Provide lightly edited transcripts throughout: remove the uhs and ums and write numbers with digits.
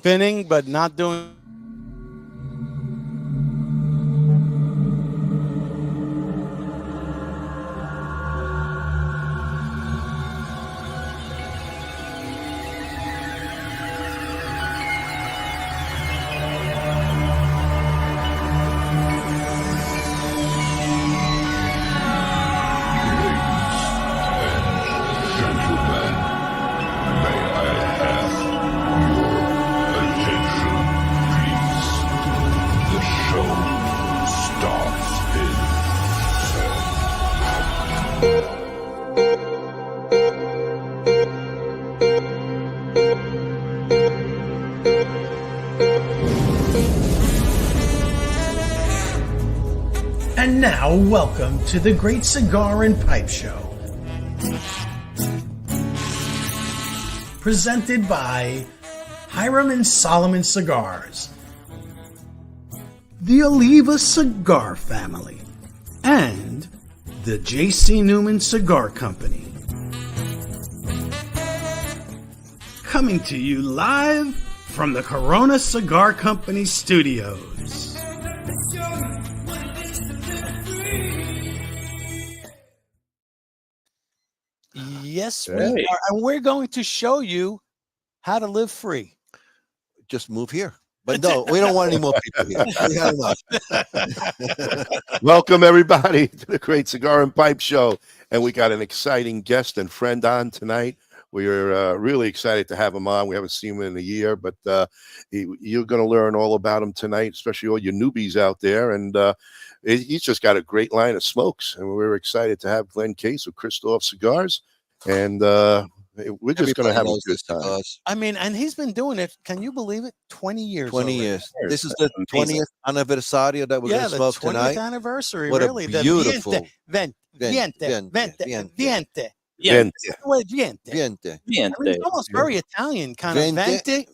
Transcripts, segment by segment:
spinning, but not doing. And now, welcome to the Great Cigar and Pipe Show. Presented by Hiram and Solomon Cigars, the Oliva Cigar Family, and the J.C. Newman Cigar Company. Coming to you live from the Corona Cigar Company studios. Yes, we are. And we're going to show you how to live free. Just move here. But no, we don't want any more people here. We have enough. Welcome, everybody, to the Great Cigar and Pipe Show. And we got an exciting guest and friend on tonight. We're really excited to have him on. We haven't seen him in a year, but you're going to learn all about him tonight, especially all you newbies out there. And he's just got a great line of smokes. And we're excited to have Glen Case of Kristoff Cigars. And we're just going to have a good time. I mean, and he's been doing it. Can you believe it? 20 years. 20 years. This is the 20th anniversario that we're going to smoke tonight. Yeah, the 20th anniversary. What really. a beautiful. Veinte. It's almost very Italian, kind of.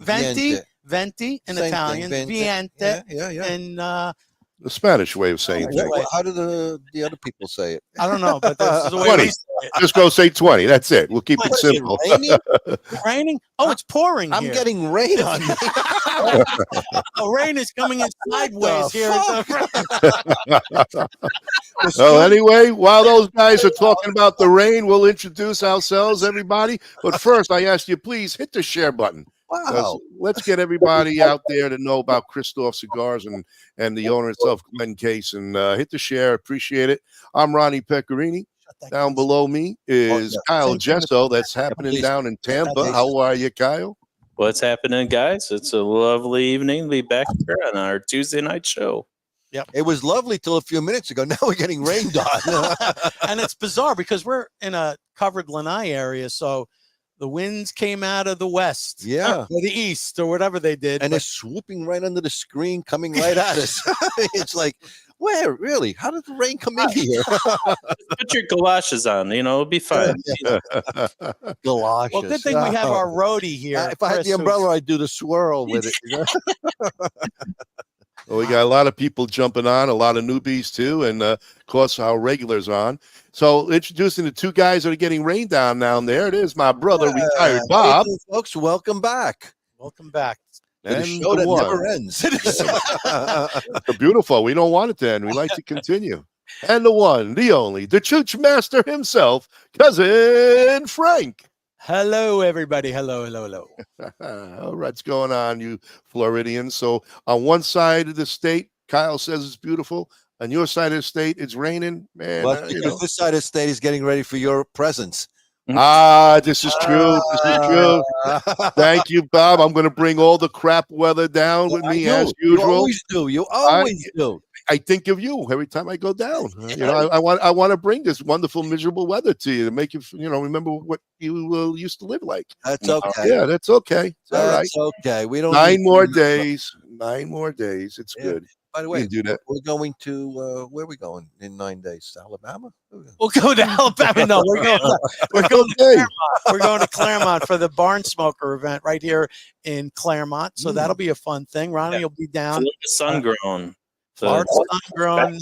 Venti in Italian. Veinte. Yeah. And the Spanish way of saying things. How do the other people say it? I don't know, but this is the way 20. we say it. Just go say 20. That's it. We'll keep it simple. Raining? Oh, it's pouring. I'm getting rain on me. Oh, rain is coming in sideways here. So anyway, while those guys are talking about the rain, we'll introduce ourselves, everybody. But first, I ask you, please hit the share button. Wow. Let's get everybody out there to know about Kristoff Cigars and the owner itself, Glen Case, and hit the share. Appreciate it. I'm Ronnie Pecorini. Down below me is Kyle Jesso. That's happening down in Tampa. How are you, Kyle? What's happening, guys? It's a lovely evening to be back here on our Tuesday night show. Yep. It was lovely till a few minutes ago. Now we're getting rained on. And it's bizarre because we're in a covered lanai area, so the winds came out of the west, or the east, or whatever they did. And it's swooping right under the screen, coming right at us. It's like, where? Really? How did the rain come in here? Put your galoshes on. It'll be fine. Galoshes. Well, good thing we have our roadie here. If I had the umbrella, I'd do the swirl with it. Well, we got a lot of people jumping on, a lot of newbies too, and of course our regulars on. So introducing the two guys that are getting rained down there. It is my brother, retired Bob. Hey, folks, welcome back. Welcome back. And the show that never ends. Beautiful. We don't want it to end. We like to continue. And the one, the only, the chooch master himself, Cousin Frank. Hello, everybody. Hello. What's going on, you Floridians? So on one side of the state, Kyle says it's beautiful. On your side of the state, it's raining. Man, well, because this side of the state is getting ready for your presence. This is true. This is true. Thank you, Bob. I'm going to bring all the crap weather down with me as usual. You always do. You always do. I think of you every time I go down. I want to bring this wonderful, miserable weather to you to make you, remember what you used to live like. That's okay. Yeah, that's okay. It's all right. That's okay. We don't. 9 more days. 9 more days. It's good. By the way, do that. We're going to where are we going in 9 days? Alabama? We'll go to Alabama. No, we're going to Claremont. We're going to Claremont for the Barn Smoker event right here in Claremont. So that'll be a fun thing. Ronnie will be down. Sun-grown. Sun-grown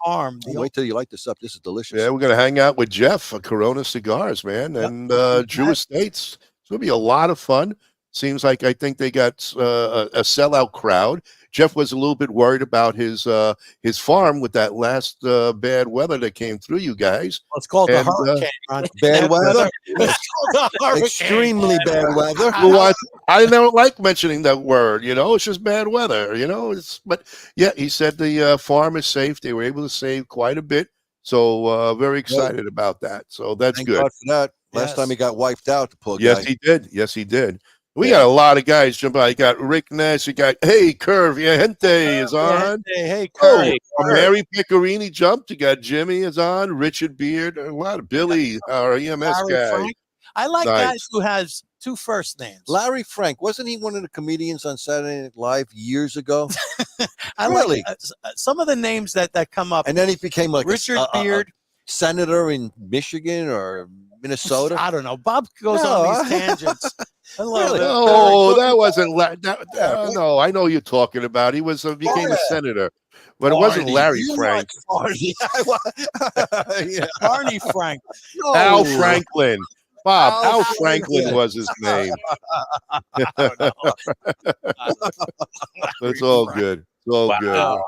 farm. Wait till you light this up. This is delicious. Yeah, we're going to hang out with Jeff for Corona Cigars, man, and Drew Estates. It's going to be a lot of fun. Seems like I think they got a sellout crowd. Jeff was a little bit worried about his farm with that last bad weather that came through you guys. Well, it's called the And, hurricane, Ron. Bad weather? It's called the hurricane. Extremely bad weather. Well, I don't like mentioning that word. It's just bad weather. But yeah, he said the farm is safe. They were able to save quite a bit. So very excited about that. So that's Thank good. God for that. Last Yes. time he got wiped out, the poor Yes, guy. he did. Yes, he did. We got a lot of guys jumping out. You got Rick Nash. You got, hey, Curve. Yeah, Gente is on. Hey, Oh, Kurt. Mary Pecorini jumped. You got Jimmy is on. Richard Beard. A lot of Billy, our EMS Larry guy. Frank. I like Nice. guys who has two first names. Larry Frank, wasn't he one of the comedians on Saturday Night Live years ago? I Really? like some of the names that come up. And then he became like Richard a Beard. senator in Michigan or Minnesota. I don't know. Bob goes No, on these tangents. I love Really? it. No, that wasn't. Yeah. No, I know you're talking about. He was became a senator, but it wasn't Barney. Larry You Frank. like Barney. Yeah. Barney Frank. No. Al Franklin. Bob, Al Al Franklin Franklin. was his name. I don't know. It's all good. It's all good. Wow.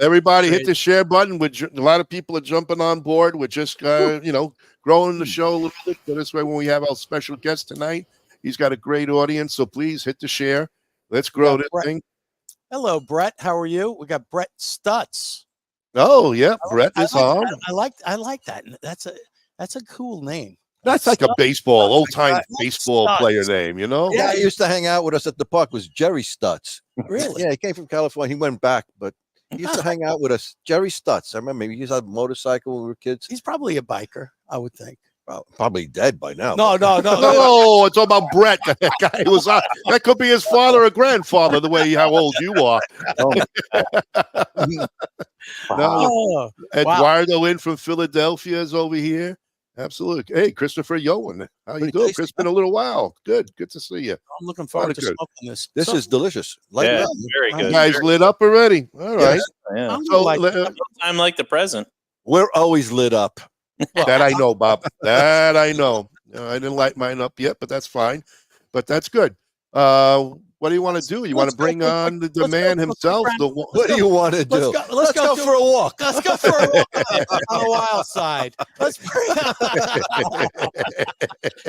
Everybody hit the share button. A lot of people are jumping on board. We're just, growing the show a little bit. So this way, when we have our special guest tonight, he's got a great audience. So please hit the share. Let's grow this Brett. thing. Hello, Brett. How are you? We got Brett Stutz. Oh yeah, Brett is on. I like that. That's a cool name. That's like a baseball, old time Brett baseball Stutz. player name, Yeah, he used to hang out with us at the park. Was Jerry Stutz? Really? Yeah, he came from California. He went back, but he used to hang out with us. Jerry Stutz. I remember he used to have a motorcycle when we were kids. He's probably a biker, I would think. Well, probably dead by now. No. No, it's all about Brett. That guy was on. That could be his father or grandfather, the way how old you are. No, Oh, Eduardo in from Philadelphia is over here. Absolutely. Hey, Christopher Yowen. How you Pretty doing? tasty, Chris, been a little while. Good to see you. I'm looking forward to Good. smoking this. This So, is delicious. Light it Yeah, up. very You good. guys lit up already. All right. Yes. Yeah. I'm So like, I'm like the present. We're always lit up. that I know, Bob. That I know. I didn't light mine up yet, but that's fine. But that's good. What do you want to do? You want to bring on the man himself? What do you want to do? Let's go for a walk. Let's go for a walk on the wild side. Let's bring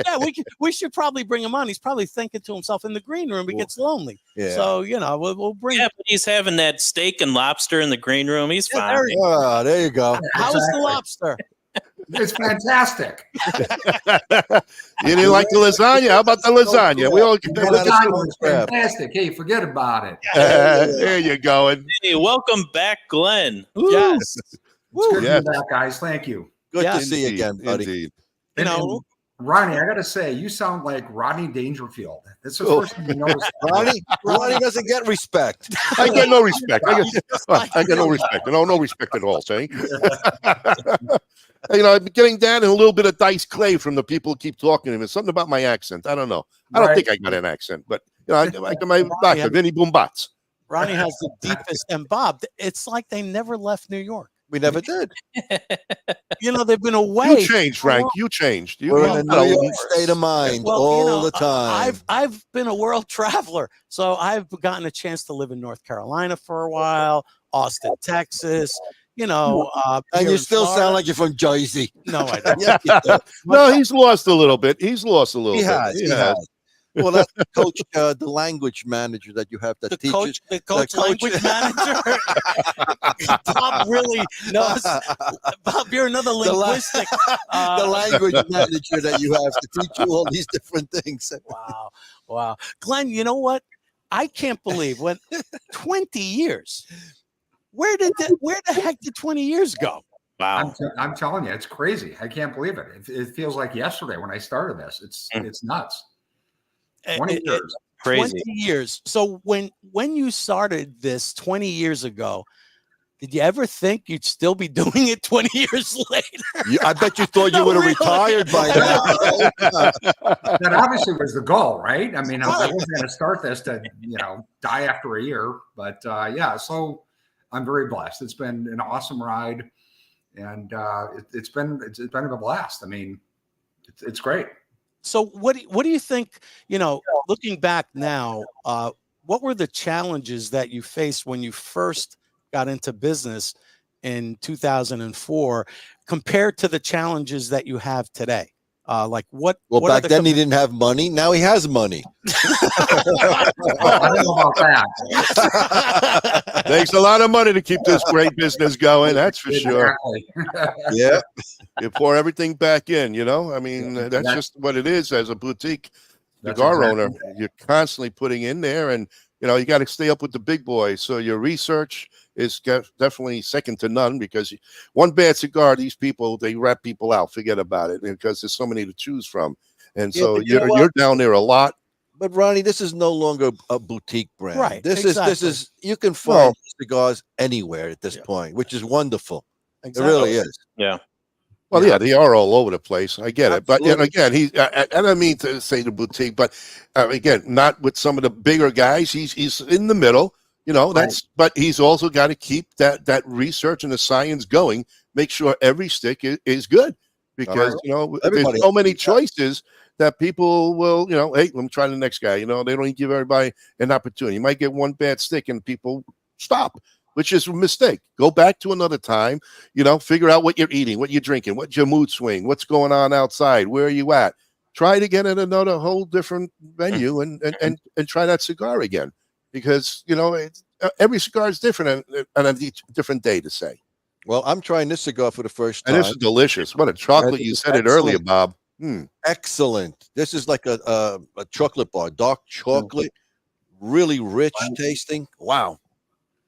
yeah, we should probably bring him on. He's probably thinking to himself in the green room. He gets lonely. Yeah. So we'll bring. Yeah, but he's having that steak and lobster in the green room. He's Yeah, fine. there he- Ah, there you go. How is the lobster? It's fantastic. You didn't like the lasagna? How about the lasagna? We all Yeah, The that's lasagna good was crap. fantastic. Hey, forget about it. there you go. And Hey, welcome back, Glenn. Yes. It's good Yes. to be back, guys. Thank you. Good Yeah. to see you again, buddy. Indeed. You know, Ronnie, I got to say, you sound like Rodney Dangerfield. That's the Oh. first thing you notice. Ronnie doesn't get respect. I get no respect. I get no respect. No respect at all, say. I'm getting down in a little bit of Dice Clay from the people who keep talking to me. It's something about my accent. I don't know. I don't Right. think I got an accent, but I got my doctor, Vinny Boombats. Ronnie has the deepest. And Bob, it's like they never left New York. We never did. They've been away. You changed, Frank. You changed. We're in a New York you state of mind Well, all the time. I've been a world traveler, so I've gotten a chance to live in North Carolina for a while, Austin, Texas. and here you in still Florida. sound like you're from Jersey. No, I don't. Yeah, you do. No, he's lost a little bit. He's lost a little He bit. has. He has. Well, that's coach, the language manager that you have that The teaches. coach coach- language manager. Bob really knows. Bob, you're another The la- linguistic. the language manager that you have to teach you all these different things. Wow. Glenn, you know what? I can't believe when 20 years. Where the heck did 20 years go? Wow. I'm telling you, it's crazy. I can't believe it. It feels like yesterday when I started this. It's nuts. 20 years. Crazy. 20 years. So when you started this 20 years ago, did you ever think you'd still be doing it 20 years later? I bet you thought you No, would have really. retired by now. That obviously was the goal, right? I mean, I wasn't going to start this to, die after a year. But so I'm very blessed. It's been an awesome ride. And it's been a blast. I mean, it's great. So what do you think, looking back now, what were the challenges that you faced when you first got into business in 2004 compared to the challenges that you have today? Like what? Well, what are back then he didn't have money. Now he has money. I don't know about that. Takes a lot of money to keep this great business going. That's for sure. Exactly. Yeah. You pour everything back in, I mean, that's just what it is as a boutique cigar owner. You're constantly putting in there, and you got to stay up with the big boys. So your research is definitely second to none, because one bad cigar, these people, they rat people out. Forget about it, because there's so many to choose from. And Yeah, so but you know you're down there a lot. But Ronnie, this is no longer a boutique brand. Right, This exactly. is you can find cigars anywhere at this point, which is wonderful. Exactly. It really is. Yeah. Well, yeah, they are all over the place. I get it. But Absolutely. again, I don't mean to say the boutique, but again, not with some of the bigger guys. He's in the middle, but he's also got to keep that research and the science going, make sure every stick is good, because, there's so many choices that people will, hey, let me try the next guy. They don't even give everybody an opportunity. You might get one bad stick and people stop, which is a mistake. Go back to another time, figure out what you're eating, what you're drinking, what's your mood swing, what's going on outside, where are you at? Try it again at another whole different venue and try that cigar again, because, every cigar is different and a different day to say. Well, I'm trying this cigar for the first time. And this is delicious. What a chocolate. You said it earlier, Bob. Excellent. This is like a chocolate bar, dark chocolate, really rich tasting. Wow.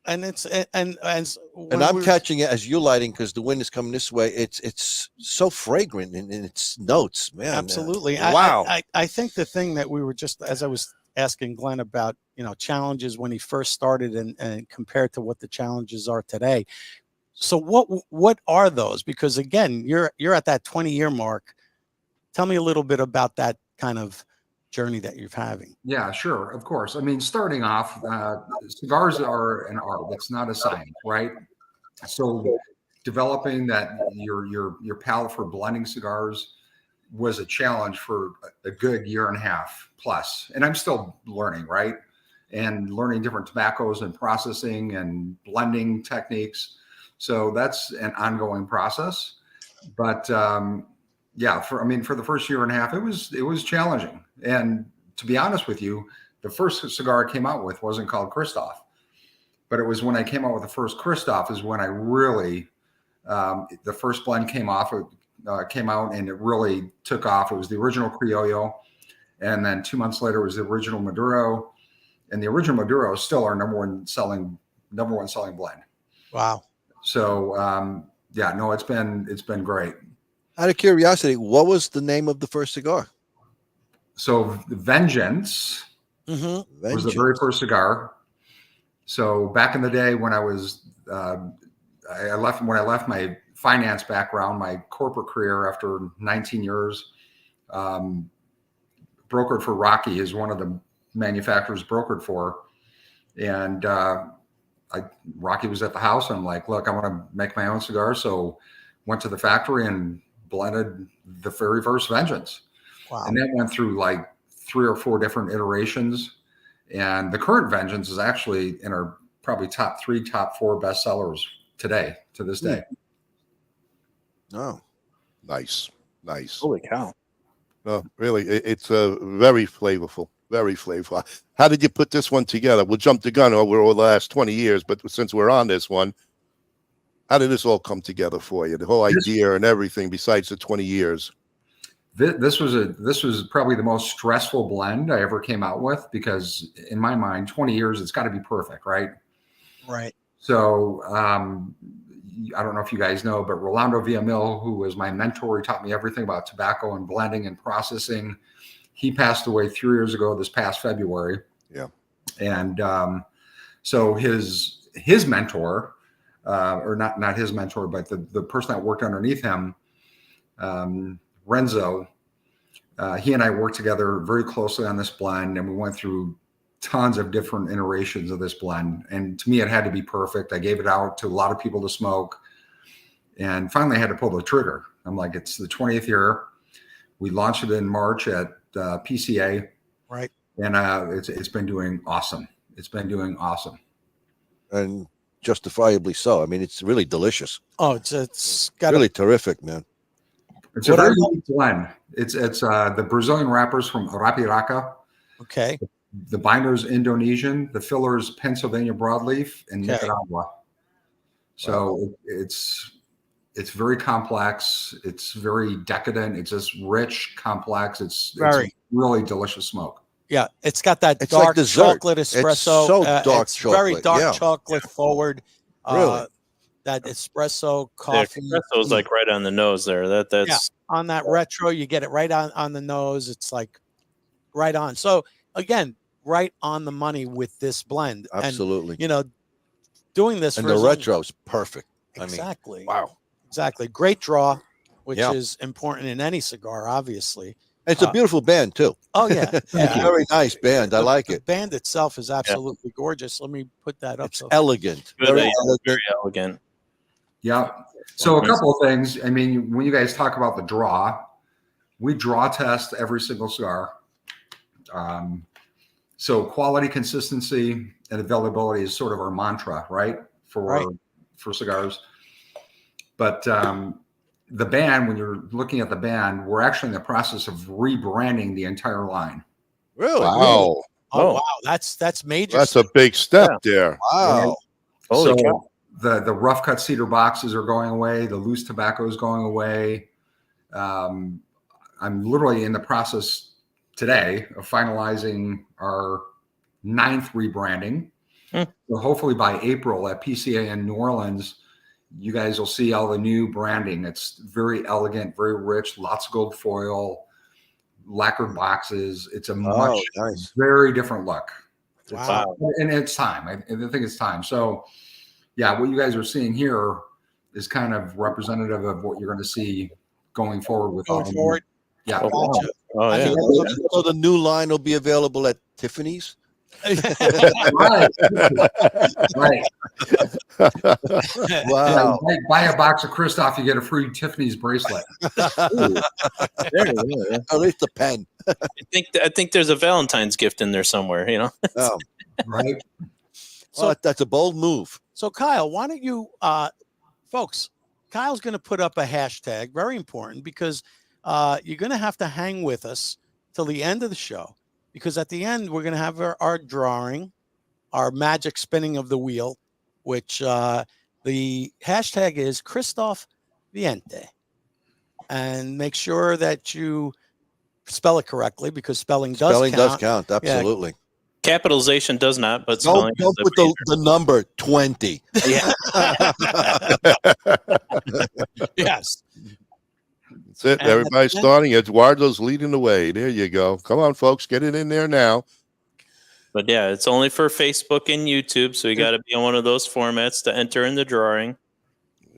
And I'm catching it as you're lighting, because the wind is coming this way. It's so fragrant in its notes, man. Absolutely. Wow. I think the thing that we were just, as I was asking Glenn about, challenges when he first started and compared to what the challenges are today. So what are those? Because again, you're at that 20-year mark. Tell me a little bit about that kind of journey that you're having. Yeah, sure. Of course. I mean, starting off, cigars are an art. It's not a science, right? So developing your palate for blending cigars was a challenge for a good year and a half plus. And I'm still learning, right? And learning different tobaccos and processing and blending techniques. So that's an ongoing process. But for the first year and a half, it was challenging. And to be honest with you, the first cigar I came out with wasn't called Kristoff, but it was when I came out with the first Kristoff is when I really, the first blend came out and it really took off. It was the original Criollo. And then 2 months later was the original Maduro, and the original Maduro is still our number one selling blend. Wow. So, it's been great. Out of curiosity, what was the name of the first cigar? So Vengeance was the very first cigar. So back in the day when I was, I left my finance background, my corporate career after 19 years, brokered for Rocky is one of the manufacturers brokered for. And Rocky was at the house. And I'm like, look, I want to make my own cigar. So went to the factory and blended the very first Vengeance. Wow. And that went through like 3 or 4 different iterations. And the current Vengeance is actually in our probably top 3, top 4 bestsellers today, to this day. Oh, Nice. Holy cow. No, really, it's very flavorful. Very flavorful. How did you put this one together? We'll jump the gun over the last 20 years, but since we're on this one, how did this all come together for you? The whole idea and everything besides the 20 years. This was probably the most stressful blend I ever came out with, because in my mind, 20 years, it's got to be perfect, right? Right. So I don't know if you guys know, but Rolando Villamil, who was my mentor, he taught me everything about tobacco and blending and processing. He passed away 3 years ago, this past February. Yeah. And so his mentor, or not his mentor, but the person that worked underneath him, Renzo, he and I worked together very closely on this blend, and we went through tons of different iterations of this blend. And to me, it had to be perfect. I gave it out to a lot of people to smoke, and finally I had to pull the trigger. I'm like, it's the 20th year. We launched it in March at PCA. Right. And it's been doing awesome. It's been doing awesome. And justifiably so. I mean, it's really delicious. Oh, it's got really terrific, man. It's a very unique blend. It's the Brazilian wrappers from Arapiraca. Okay. The binder's Indonesian. The filler's Pennsylvania broadleaf and Nicaragua. So it's very complex. It's very decadent. It's just rich, complex. It's really delicious smoke. Yeah, it's got that It's dark like dessert. chocolate espresso. It's so dark it's chocolate. very dark yeah. chocolate forward. Really? That espresso coffee. Yeah, espresso's like right on the nose there. That's on that retro. You get it right on the nose. It's like right on. So again, right on the money with this blend. Absolutely. And, doing this and for the retro's perfect. Exactly. I mean, wow. Exactly. Great draw, which is important in any cigar, obviously. It's a beautiful band too. Oh yeah. Very nice band. I like it. The band itself is absolutely gorgeous. Let me put that up. It's elegant. Very elegant. Yeah. So a couple of things. I mean, when you guys talk about the draw, we draw test every single cigar. So quality, consistency, and availability is sort of our mantra, right? For cigars. But the band, when you're looking at the band, we're actually in the process of rebranding the entire line. Really? Wow. Oh wow, that's major. That's a big step there. Wow. So the rough cut cedar boxes are going away. The loose tobacco is going away. I'm literally in the process today of finalizing our 9th rebranding. So hopefully by April at PCA in New Orleans, you guys will see all the new branding. It's very elegant, very rich, lots of gold foil, lacquered boxes. It's a very different look. Wow. And it's time. I think it's time. So yeah, what you guys are seeing here is kind of representative of what you're going to see going forward with all the new. Yeah. Gotcha. Oh yeah. So the new line will be available at Tiffany's. Right. Wow. Yeah, buy a box of Kristoff, you get a free Tiffany's bracelet. At least the pen. I think there's a Valentine's gift in there somewhere, Oh, Right. So that's a bold move. So Kyle, why don't you folks, Kyle's going to put up a hashtag, very important, because you're going to have to hang with us till the end of the show, because at the end we're going to have our drawing, our magic spinning of the wheel, which the hashtag is Kristoff Veinte. And make sure that you spell it correctly, because spelling does count. Absolutely. Yeah. Capitalization does not, but don't put the number 20. Yeah. Yes. That's it. Everybody's starting. Eduardo's leading the way. There you go. Come on, folks. Get it in there now. But yeah, it's only for Facebook and YouTube, so you got to be on one of those formats to enter in the drawing.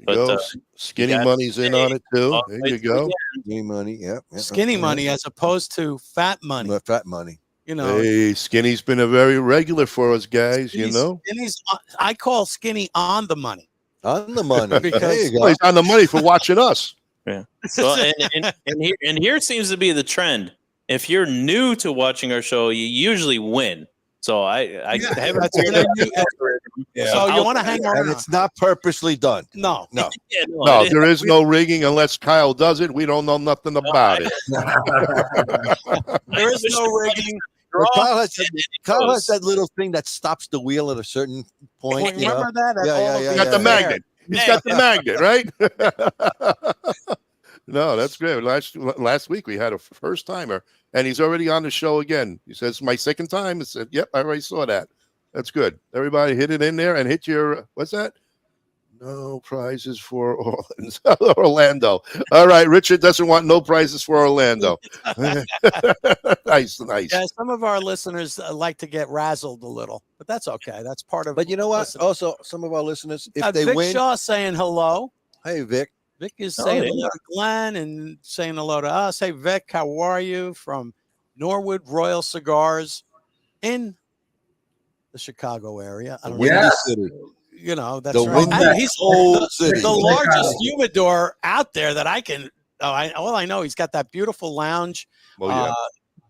But Skinny Money's in on it too. There you go. Skinny Money, yeah. Skinny Money as opposed to Fat Money. Fat Money. Hey, Skinny's been a very regular for us guys. Skinny's, I call Skinny on the money. On the money. Because there you go. He's on the money for watching us. Yeah. Well, and here seems to be the trend. If you're new to watching our show, you usually win. So I haven't. So you want to hang around? And it's not purposely done. No. No, there is no rigging unless Kyle does it. We don't know nothing about it. There is no rigging. Kyle has that little thing that stops the wheel at a certain point. Remember that? He's got the magnet. He's got the magnet, right? No, that's great. Last week we had a first timer, and he's already on the show again. He says, "My second time." I said, "Yep, I already saw that." That's good. Everybody hit it in there and hit your what's that? No prizes for Orlando. All right, Richard doesn't want no prizes for Orlando. Nice. Yeah, some of our listeners like to get razzled a little, but that's okay. That's part of. But you know what? Listening. Also, some of our listeners, if they Vic win, Shaw saying hello. Hey Vic. Vic is saying hello to Glenn and saying hello to us. Hey Vic, how are you? From Norwood Royal Cigars in the Chicago area. I don't know. City. That's the right. He's whole city. the largest humidor out there that I can All I know, he's got that beautiful lounge. Oh, yeah.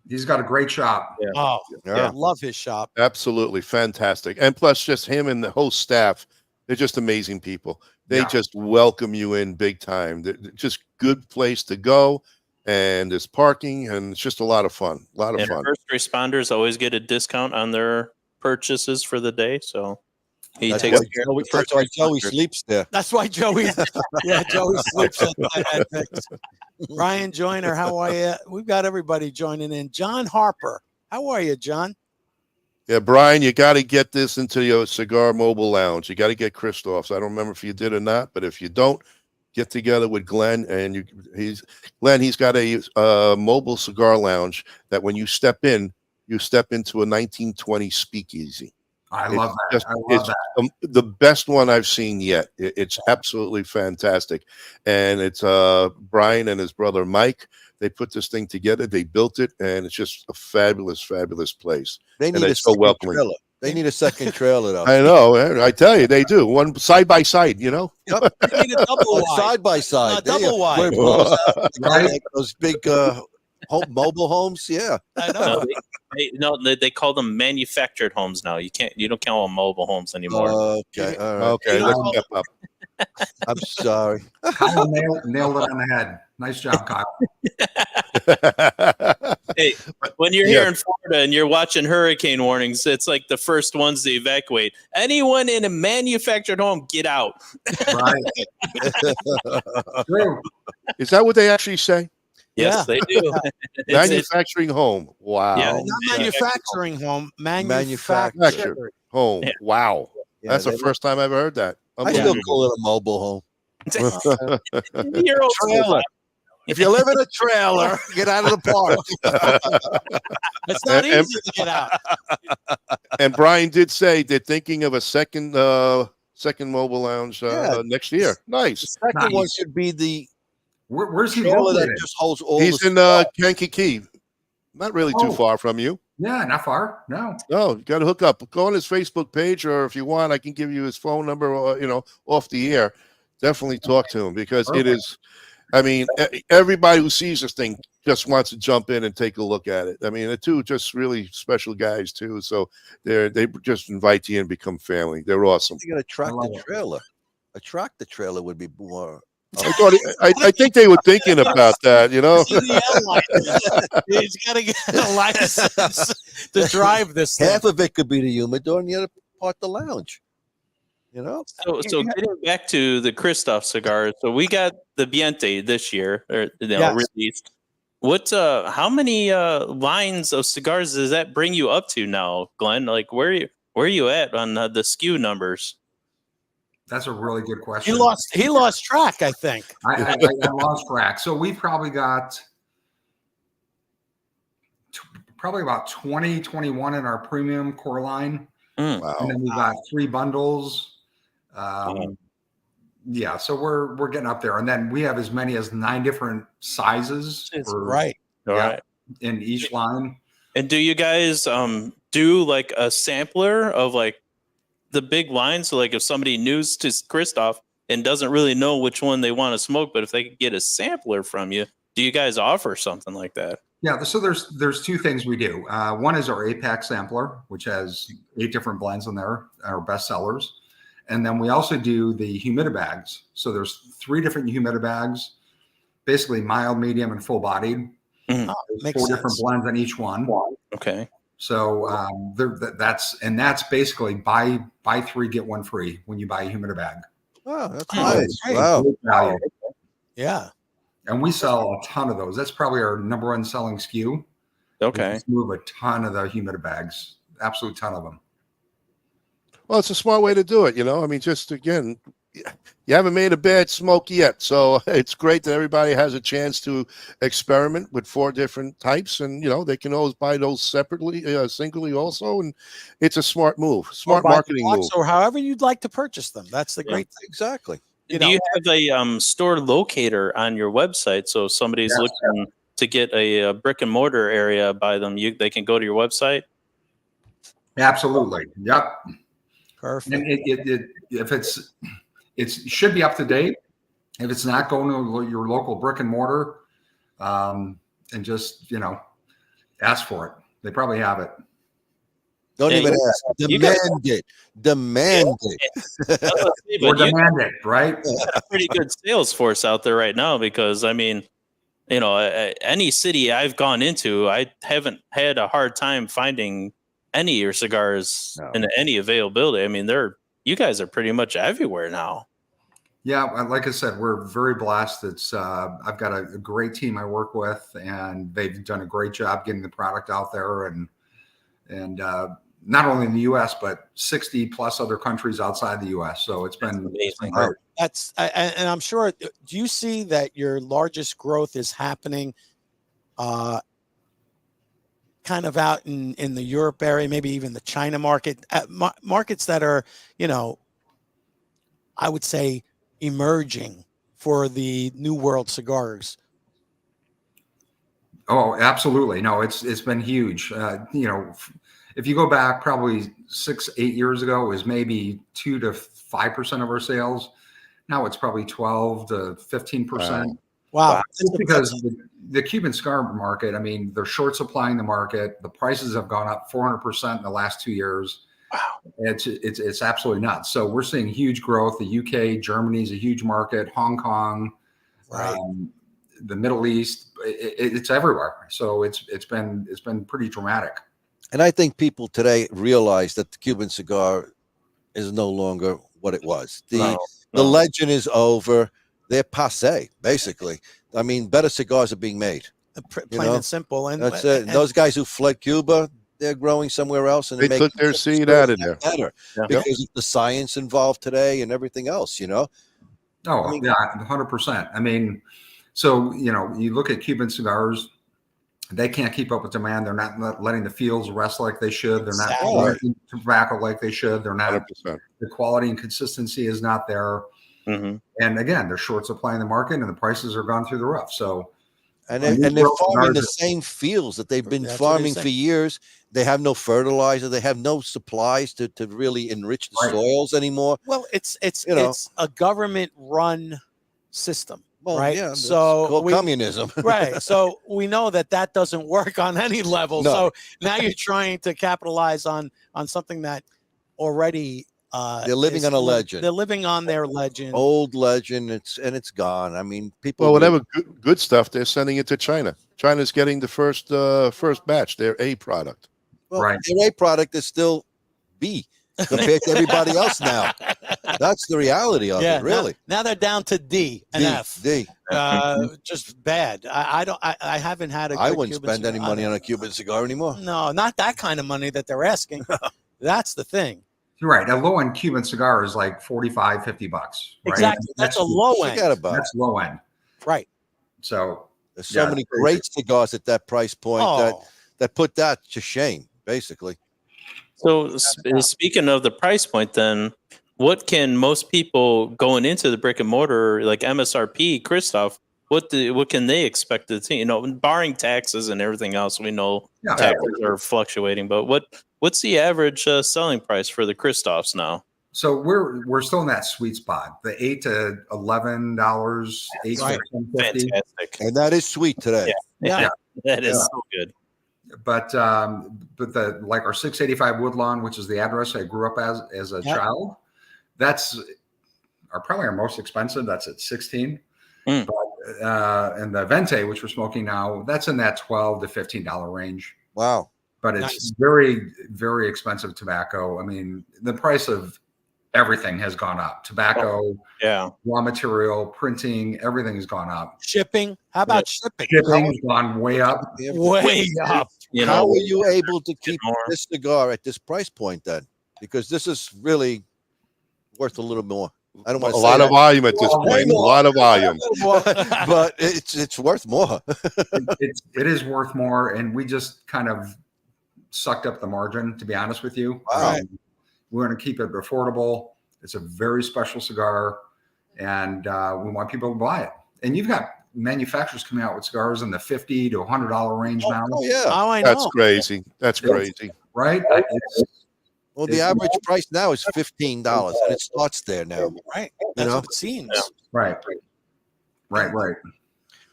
He's got a great shop. Yeah. Oh, Yeah. love his shop. Absolutely fantastic. And plus, just him and the whole staff, they're just amazing people. They Yeah. just welcome you in big time. They're just good place to go. And there's parking, and it's just a lot of fun. A lot of And fun. first responders always get a discount on their purchases for the day. So he That's takes why care Joey, of the first that's why Joey responders. sleeps there. That's why Joey, Joey sleeps at Vic's. Brian Joyner, how are you? We've got everybody joining in. John Harper, how are you, John? Yeah, Brian, you got to get this into your cigar mobile lounge. You got to get Kristoff's. I don't remember if you did or not, but if you don't, get together with Glenn, and he's got a mobile cigar lounge that when you step into a 1920 speakeasy. I love that. It's the best one I've seen yet. It's absolutely fantastic. And it's Brian and his brother Mike. They put this thing together. They built it, and it's just a fabulous, fabulous place. They need they're a so second welcoming. trailer. They need a second trailer, though. I know. I tell you, they do. One side by side, you know? You need a double Oh, wide. side by side. There you double go. wide. Where it blows out, Right. like those big mobile homes. Yeah. I know. They call them manufactured homes now. You don't call them mobile homes anymore. Okay. All right. Okay, let's step up. I'm sorry. Kyle nailed it on the head. Nice job, Kyle. Hey, when you're here in Florida and you're watching hurricane warnings, it's like the first ones to evacuate. Anyone in a manufactured home, get out. Right. True. Is that what they actually say? Yes, they do. Manufacturing home. Wow. Yeah. Not manufacturing home, Manufactured. manufactured. Home. Yeah. Wow. Yeah, That's the they- first time I've heard that. I still call it a mobile home. You're old Trailer. If you live in a trailer, get out of the park. It's not And- easy to get out. And Brian did say they're thinking of a second mobile lounge Yeah. next year. Nice. The second one Nice. should be the Where's he trailer that located? just holds all He's the in Kankakee. Not really too Oh. far from you. Yeah, not far. No. No, you got to hook up. Go on his Facebook page, or if you want, I can give you his phone number. Or, off the air. Definitely talk to him because it Perfect. is. I mean, everybody who sees this thing just wants to jump in and take a look at it. I mean, the two just really special guys too. So they just invite you in, become family. They're awesome. You got a tractor love it. trailer. A tractor trailer would be more. I think they were thinking about that. He's got to get a license to drive this thing. Half of it could be the humidor, and the other part the lounge. So getting back to the Kristoff cigars, so we got the Veinte this year, Yes. released. What? How many lines of cigars does that bring you up to now, Glenn? Like, where are you at on the SKU numbers? That's a really good question. He lost track, I think. I lost track. So we've probably got probably about 20, 21 in our premium core line. Mm. Wow. And then we got 3 bundles. Wow. Yeah, so we're getting up there. And then we have as many as 9 different sizes Right. All Yeah. right. in each line. And do you guys do like a sampler of like the big lines? So like if somebody news to Kristoff and doesn't really know which one they want to smoke, but if they could get a sampler from you, do you guys offer something like that? Yeah, so there's 2 things we do. One is our 8-pack sampler, which has 8 different blends in there, our best sellers. And then we also do the humidibags. So there's 3 different humidibags, basically mild, medium, and full bodied. Mhm. There's Makes 4 different sense. blends in each one. Okay. So that's basically buy 3 get 1 free when you buy a humidibag. Oh, that's Oh, nice. great. Wow. Great value. Yeah. And we sell a ton of those. That's probably our number 1 selling SKU. Okay. We just move a ton of the humidibags, absolute ton of them. Well, it's a smart way to do it. I mean, just again, you haven't made a bad smoke yet. So it's great that everybody has a chance to experiment with 4 different types. And, they can always buy those separately, singly also. And it's a smart move, smart Or by marketing box, move. or however you'd like to purchase them. That's the great thing. Exactly. Do you have a store locator on your website? So if somebody's Yes. looking to get a brick and mortar area by them, they can go to your website. Absolutely. Yep. Perfect. And it should be up to date. If it's not, going to your local brick and mortar, and just, ask for it. They probably have it. Don't Yeah, even you- ask. you Demand got- it. Demand it. Or But you demand it, right? got a pretty good sales force out there right now, because I mean, any city I've gone into, I haven't had a hard time finding any of your cigars in any availability. I mean, you guys are pretty much everywhere now. Yeah, like I said, we're very blessed. I've got a great team I work with, and they've done a great job getting the product out there, and not only in the U.S. but 60 plus other countries outside the U.S. So it's been amazing. great. And I'm sure. Do you see that your largest growth is happening, kind of out in the Europe area, maybe even the China market, markets that are, I would say, emerging for the New World cigars? Oh, absolutely. No, it's been huge. If you go back probably 6-8 years ago, it was maybe 2 to 5% of our sales. Now it's probably 12 to 15%. Wow. Just because the Cuban cigar market, I mean, they're short supplying the market. The prices have gone up 400% in the last 2 years. Wow. It's absolutely nuts. So we're seeing huge growth. The UK, Germany is a huge market. Hong Kong, Right. the Middle East, it's everywhere. So it's been pretty dramatic. And I think people today realize that the Cuban cigar is no longer what it was. The legend is over. They're passe, basically. I mean, better cigars are being made. Plain and simple. And that's it. And those guys who fled Cuba, they're growing somewhere else, and They took their seed out of there better because of the science involved today and everything else. Oh, yeah, 100%. I mean, so you look at Cuban cigars, they can't keep up with demand. They're not letting the fields rest like they should. They're not making tobacco like they should. They're not. 100%. The quality and consistency is not there. Mm-hmm. And again, they're short supplying the market, and the prices are gone through the roof. So, and they're farming the same fields that they've been farming for years. They have no fertilizer. They have no supplies to really enrich the soils anymore. Well, it's a government run system. Well, right. Yeah, so communism. Right. So we know that doesn't work on any level. No. So now you're trying to capitalize on something that already they're living on a legend. They're living on their legend. Old legend. It's gone. I mean, people. Well, whatever good stuff, they're sending it to China. China's getting the first batch, their A product. Well, their A product is still B compared to everybody else now. That's the reality of it, really. Now they're down to D and F. D. Just bad. I haven't had a. I wouldn't spend any money on a Cuban cigar anymore. No, not that kind of money that they're asking. That's the thing. You're right. A low end Cuban cigar is like $45, $50. Right? Exactly. That's a low end. That's low end. Right. So there's so many great cigars at that price point that put that to shame, basically. So speaking of the price point, then what can most people going into the brick and mortar, like MSRP, Kristoff, what can they expect to see? Barring taxes and everything else, we know taxes are fluctuating. But what's the average selling price for the Kristoffs now? So we're still in that sweet spot, the $8 to $11, $8 to $10.50. Fantastic, and that is sweet today. Yeah. That is so good. But the like our 685 Woodlawn, which is the address I grew up as a child, that's probably our most expensive. That's at $16. But, and the Veinte, which we're smoking now, that's in that $12 to $15 range. Wow. But it's very, very expensive tobacco. I mean, the price of everything has gone up. Tobacco, raw material, printing, everything has gone up. Shipping. How about shipping? Shipping has gone way up. Way up. How are you able to keep this cigar at this price point then? Because this is really worth a little more. I don't want to say a lot of volume at this point. A lot of volume, but it's worth more. it is worth more, and we just kind of sucked up the margin, to be honest with you. Wow. We're going to keep it affordable. It's a very special cigar, and we want people to buy it. And you've got manufacturers coming out with cigars in the $50 to $100 range now. Oh yeah, I know. That's crazy. That's crazy, right? Well, the average price now is $15, and it starts there now. Right. That's what it seems. Right. Right.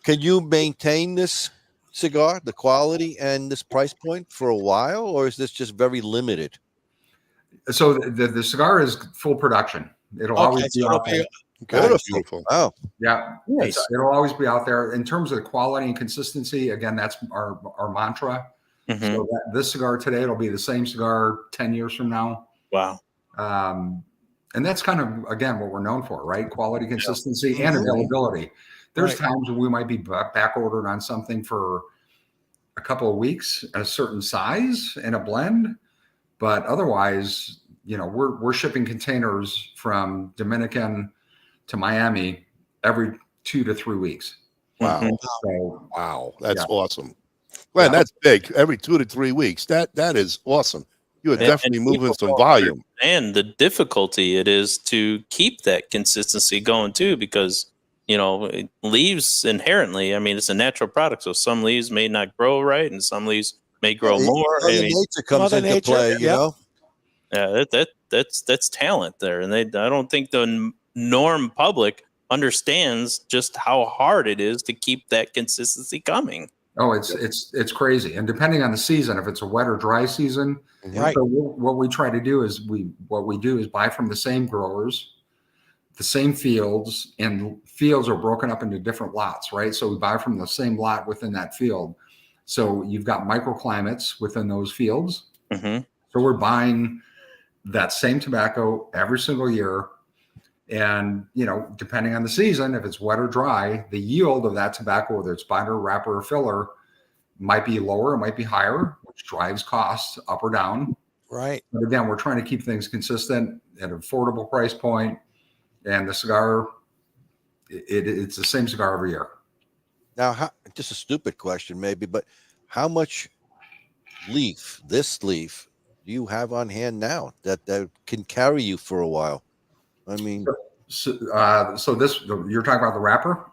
Can you maintain this cigar, the quality and this price point for a while, or is this just very limited? So the cigar is full production. It'll Okay, always be so it'll out there. be Beautiful. Wow. Yeah, nice. it'll always be out there. In terms of the quality and consistency, again, that's our mantra. Mhm. So this cigar today, it'll be the same cigar 10 years from now. Wow. And that's kind of, again, what we're known for, right? Quality, consistency, and Mhm. availability. There's Right. times when we might be back ordered on something for a couple of weeks, a certain size and a blend, but otherwise, we're shipping containers from Dominican to Miami every 2 to 3 weeks. Wow. Mhm. So Wow. That's Yeah. awesome. Man, Yeah. that's big. Every 2 to 3 weeks. That is awesome. You are And- definitely and moving people some don't volume. And the difficulty it is to keep that consistency going too, because leaves inherently, I mean, it's a natural product, so some leaves may not grow right and some leaves may grow more. I Mother mean, nature comes Mother into nature, play, you yep. know. yeah, that's talent there, and I don't think the norm public understands just how hard it is to keep that consistency coming. Oh, it's crazy. And depending on the season, if it's a wet or dry season, Right. so what we try to do is buy from the same growers, the same fields, and fields are broken up into different lots, right? So we buy from the same lot within that field. So you've got microclimates within those fields. Mm-hmm. So we're buying that same tobacco every single year. And, depending on the season, if it's wet or dry, the yield of that tobacco, whether it's binder, wrapper, or filler, might be lower, it might be higher, which drives costs up or down. Right. But again, we're trying to keep things consistent at an affordable price point. And the cigar, it's the same cigar every year. Now, just a stupid question, maybe, but how much this leaf, do you have on hand now that can carry you for a while? I mean, So you're talking about the wrapper?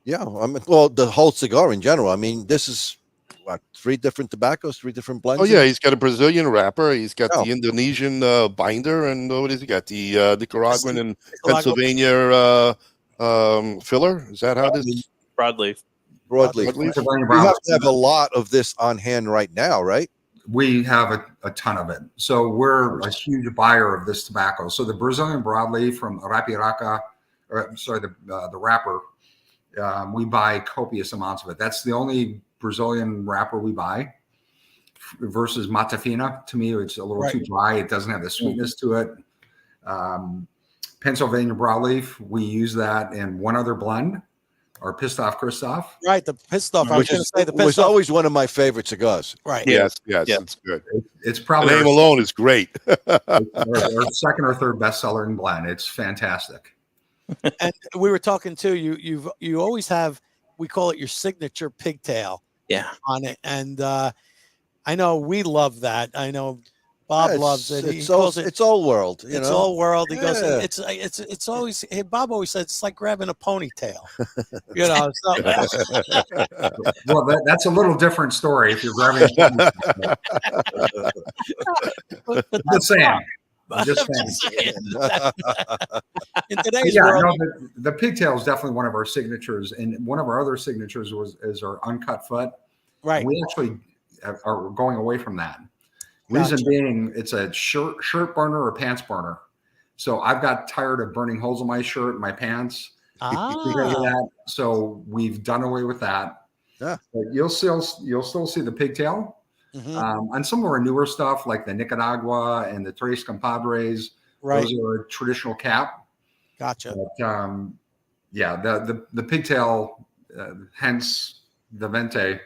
yeah. I mean, well, the whole cigar in general. I mean, this is what, 3 different tobaccos, 3 different blends. Oh yeah, he's got a Brazilian wrapper. He's got Oh. the Indonesian binder, and what has he got? The Nicaraguan and Nicaraguan. Pennsylvania filler. Is that how this? Broadleaf. broadleaf. Broadleaf? You have to have a lot of this on hand right now, right? We have a ton of it. So we're a huge buyer of this tobacco. So the Brazilian broadleaf from Arapiraca, the wrapper, we buy copious amounts of it. That's the only Brazilian wrapper we buy. Versus Matafina, to me, it's a little too dry. It doesn't have the sweetness to it. Pennsylvania broadleaf, we use that in one other blend, our Kristoff. Right. The pissed off. I was Which going to say the was pissed off. always one of my favorite cigars. Right. Yes, Yeah. it's good. It's The probably name alone is great. our second or third best-selling blend. It's fantastic. And we were talking too. You always have, we call it your signature pigtail Yeah. on it, and I know we love that. I know Bob Yeah, loves it. He It's calls it. it's old world. You It's know? all world. He goes. Yeah. It's always. Bob always says it's like grabbing a ponytail. So, Well, that's a little different story if you're grabbing. but Just saying. I'm Just just saying. saying. In today's Yeah, world, no, the pigtail is definitely one of our signatures, and one of our other signatures is our uncut foot. right? We actually are going away from that. Reason Gotcha. being, it's a shirt burner or pants burner. So I've got tired of burning holes in my shirt and my pants because of that. So we've done away with that. Yeah. But you'll still see the pigtail. Mhm. On some of our newer stuff, like the Nicaragua and the Tres Compadres, Right. those are a traditional cap. Gotcha. But yeah, the pigtail, hence the Veinte,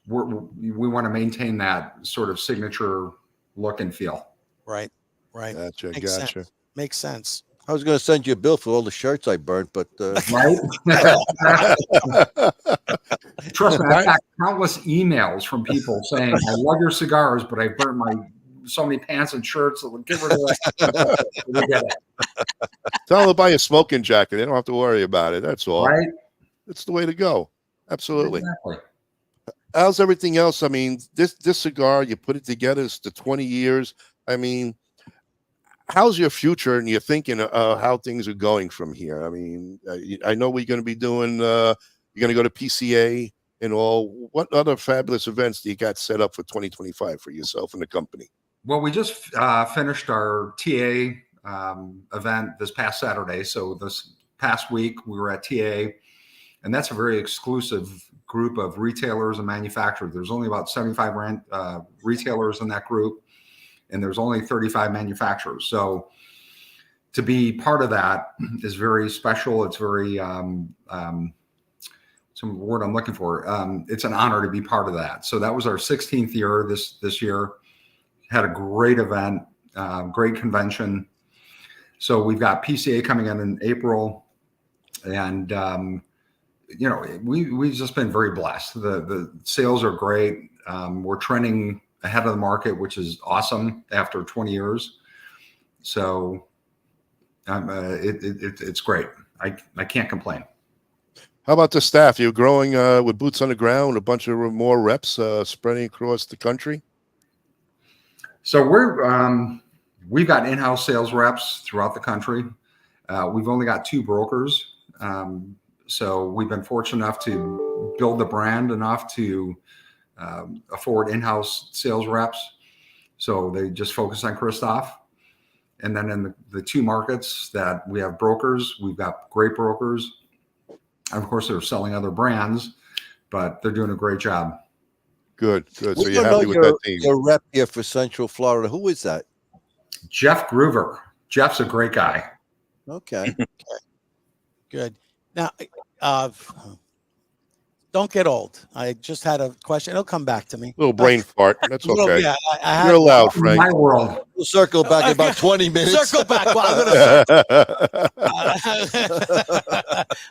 we want to maintain that sort of signature look and feel. Right. Right. Gotcha, Makes gotcha. sense. Makes sense. I was going to send you a bill for all the shirts I burnt, but Right? Trust me, I've got countless emails from people saying, I love your cigars, but I burnt so many pants and shirts. So get rid of that. We get it. Tell them to buy a smoking jacket. They don't have to worry about it. That's all. Right? It's the way to go. Absolutely. Exactly. How's everything else? I mean, this cigar, you put it together, it's the 20 years. I mean, how's your future, and you're thinking how things are going from here? I mean, I know we're going to be doing. You're going to go to PCA and all. What other fabulous events do you got set up for 2025 for yourself and the company? Well, we just finished our TA event this past Saturday. So this past week we were at TA, and that's a very exclusive group of retailers and manufacturers. There's only about 75 retailers in that group, and there's only 35 manufacturers. So to be part of that is very special. It's very some word I'm looking for. It's an honor to be part of that. So that was our 16th year this year. Had a great event, great convention. So we've got PCA coming in April, and you know, we've just been very blessed. The sales are great. We're trending ahead of the market, which is awesome after 20 years. So it's great. I can't complain. How about the staff? You're growing with boots on the ground, a bunch of more reps spreading across the country. So we've got in-house sales reps throughout the country. We've only got 2 brokers. So we've been fortunate enough to build the brand enough to afford in-house sales reps. So they just focus on Kristoff. And then in the 2 markets that we have brokers, we've got great brokers. And of course, they're selling other brands, but they're doing a great job. Good. So We you're don't happy know with that team. your rep here for Central Florida. Who is that? Jeff Groover. Jeff's a great guy. Okay. Good. Now, don't get old. I just had a question. It'll come back to me. Little brain fart. That's Little- okay. yeah, I had You're allowed, In Frank. my world. We'll circle back in about 20 minutes. Circle back. Well,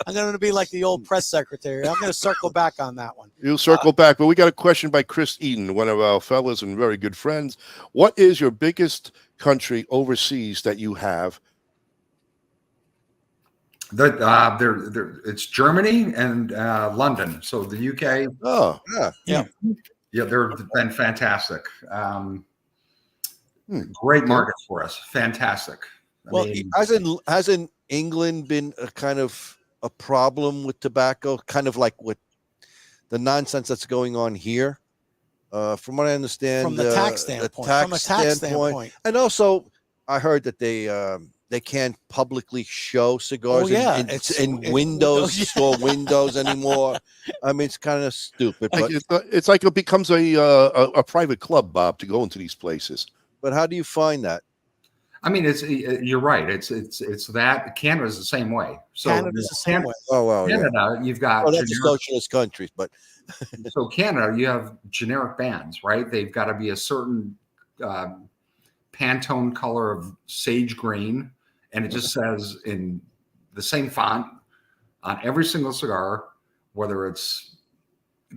I'm going to be like the old press secretary. I'm going to circle back on that one. You'll circle back, but we got a question by Chris Eden, one of our fellows and very good friends. What is your biggest country overseas that you have? It's Germany and London. So the UK. Oh, Yeah, they've been fantastic. Great market for us. Fantastic. Well, hasn't England been a kind of a problem with tobacco, kind of like what the nonsense that's going on here? From what I understand, From the tax standpoint. From a tax standpoint. And also, I heard that they can't publicly show cigars in windows, store windows anymore. I mean, it's kind of stupid. But, it's like it becomes a private club, Bob, to go into these places. but how do you find that? I mean, you're right. It's that Canada's the same way. So Canada's the same way. Oh, well, Canada, you've got that's a socialist countries, but so Canada, you have generic bands, right? They've got to be a certain Pantone color of sage green, and it just says in the same font on every single cigar, whether it's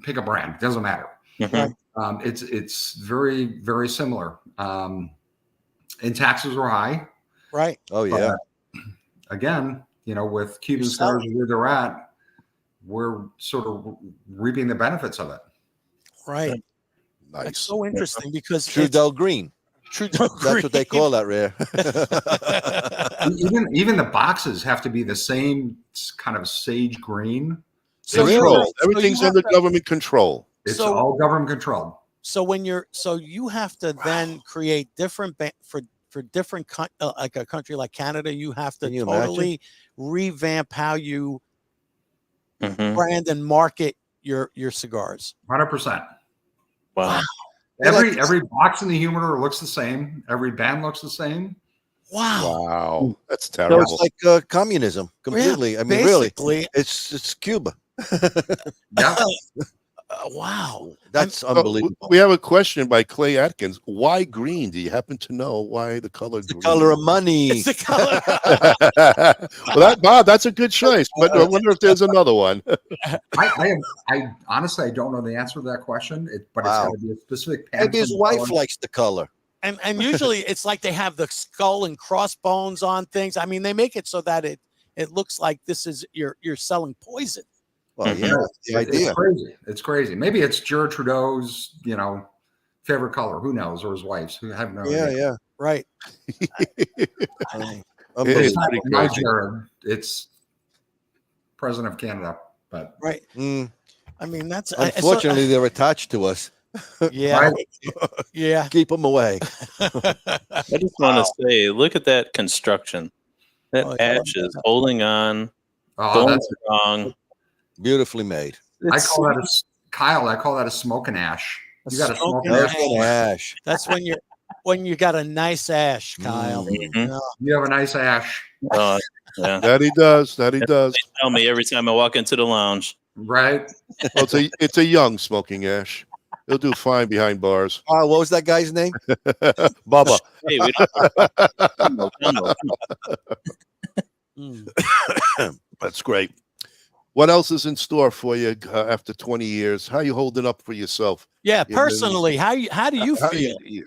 pick a brand, it doesn't matter. It's very, very similar. And taxes were high. Right. oh yeah, Again, with Cuban cigars where they're at, we're sort of reaping the benefits of it. Right. Nice. That's so interesting because Trudeau Green. Trudeau That's what they call that, Rare. even the boxes have to be the same kind of sage green. Control. So Everything's you have under to- government control. It's So- all government controlled. So you have to then create different for different like a country like Canada, you have to Can you totally revamp how you Mhm. brand and market your cigars. 100%. Wow. Every box in the humidor looks the same. Every band looks the same. Wow. Wow, that's So terrible. it's like communism completely. I mean, really, Basically, it's Cuba. Yeah. wow. That's So, unbelievable. we have a question by Clay Atkins. Why green? Do you happen to know why the color The green? color of money. It's the color. Well, Bob, that's a good choice, but I wonder if there's another one. I honestly, I don't know the answer to that question. But it's Wow. got to be a specific. Maybe his Pantone wife color. likes the color. And usually it's like they have the skull and crossbones on things. I mean, they make it so that it looks like this is you're selling poison. Well, yeah, that's the It's idea. crazy. It's crazy. Maybe it's Jerah Trudeau's, favorite color. Who knows? Or his wife's. Who have no Yeah, idea. yeah. Right. It's It's not pretty my crazy. Jerah. It's President of Canada. But Right. Mm. I mean, that's Unfortunately, they're attached to us. yeah. Right. Yeah. Keep them away. I just want to say, look at that construction. That Oh, yeah. ash is holding on, Oh, going that's strong. Beautifully made. I call that a Kyle. I call that a smoking ash. You got a smoking smoking ash. ash. Smoking ash. That's when you got a nice ash, Kyle. Mm. Mhm. Yeah. You have a nice ash, Yeah. That he does. That he does. They tell me every time I walk into the lounge. right? Well, it's a young smoking ash. He'll do fine behind bars. What was that guy's name? Bubba. Hey, we don't. Come on. Mm. That's great. What else is in store for you after 20 years? How you holding up for yourself? Yeah. Yeah, Personally, how do you How feel? You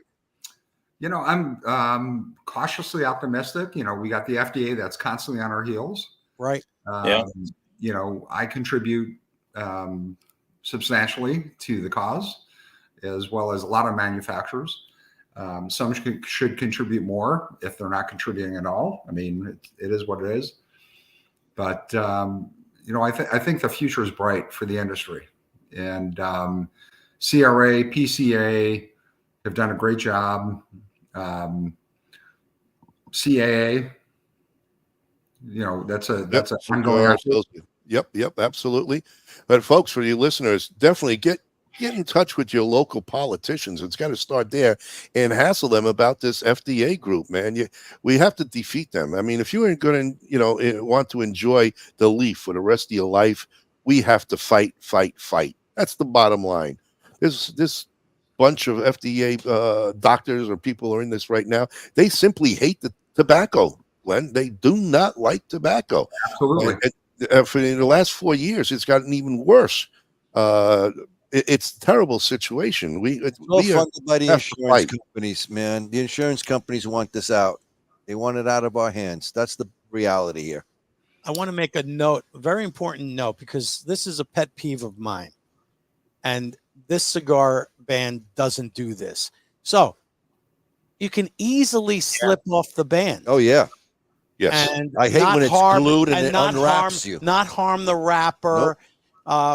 know, I'm cautiously optimistic. You know, we got the FDA that's constantly on our heels. Right. Yeah. You know, I contribute substantially to the cause, as well as a lot of manufacturers. Some should contribute more if they're not contributing at all. I mean, it is what it is. But you know, I think the future is bright for the industry, and CRA, PCA have done a great job. CAA, you know, that's an ongoing Cigar effort. Yep, absolutely. But folks, for you listeners, definitely get in touch with your local politicians. It's got to start there and hassle them about this FDA group, man. We have to defeat them. I mean, if you ain't going to, want to enjoy the leaf for the rest of your life, we have to fight. That's the bottom line. This bunch of FDA doctors or people are in this right now. They simply hate the tobacco, Glenn. They do not like tobacco. Absolutely. For the last 4 years, it's gotten even worse. It's a terrible situation. It's all funded by the have to insurance fight. companies, man. The insurance companies want this out. They want it out of our hands. That's the reality here. I want to make a note, a very important note, because this is a pet peeve of mine. And this cigar ban doesn't do this. So you can easily slip off the ban. Oh, yeah. Yes. And I hate not when it's harm- glued and it not unwraps harm, you. Not harm the wrapper,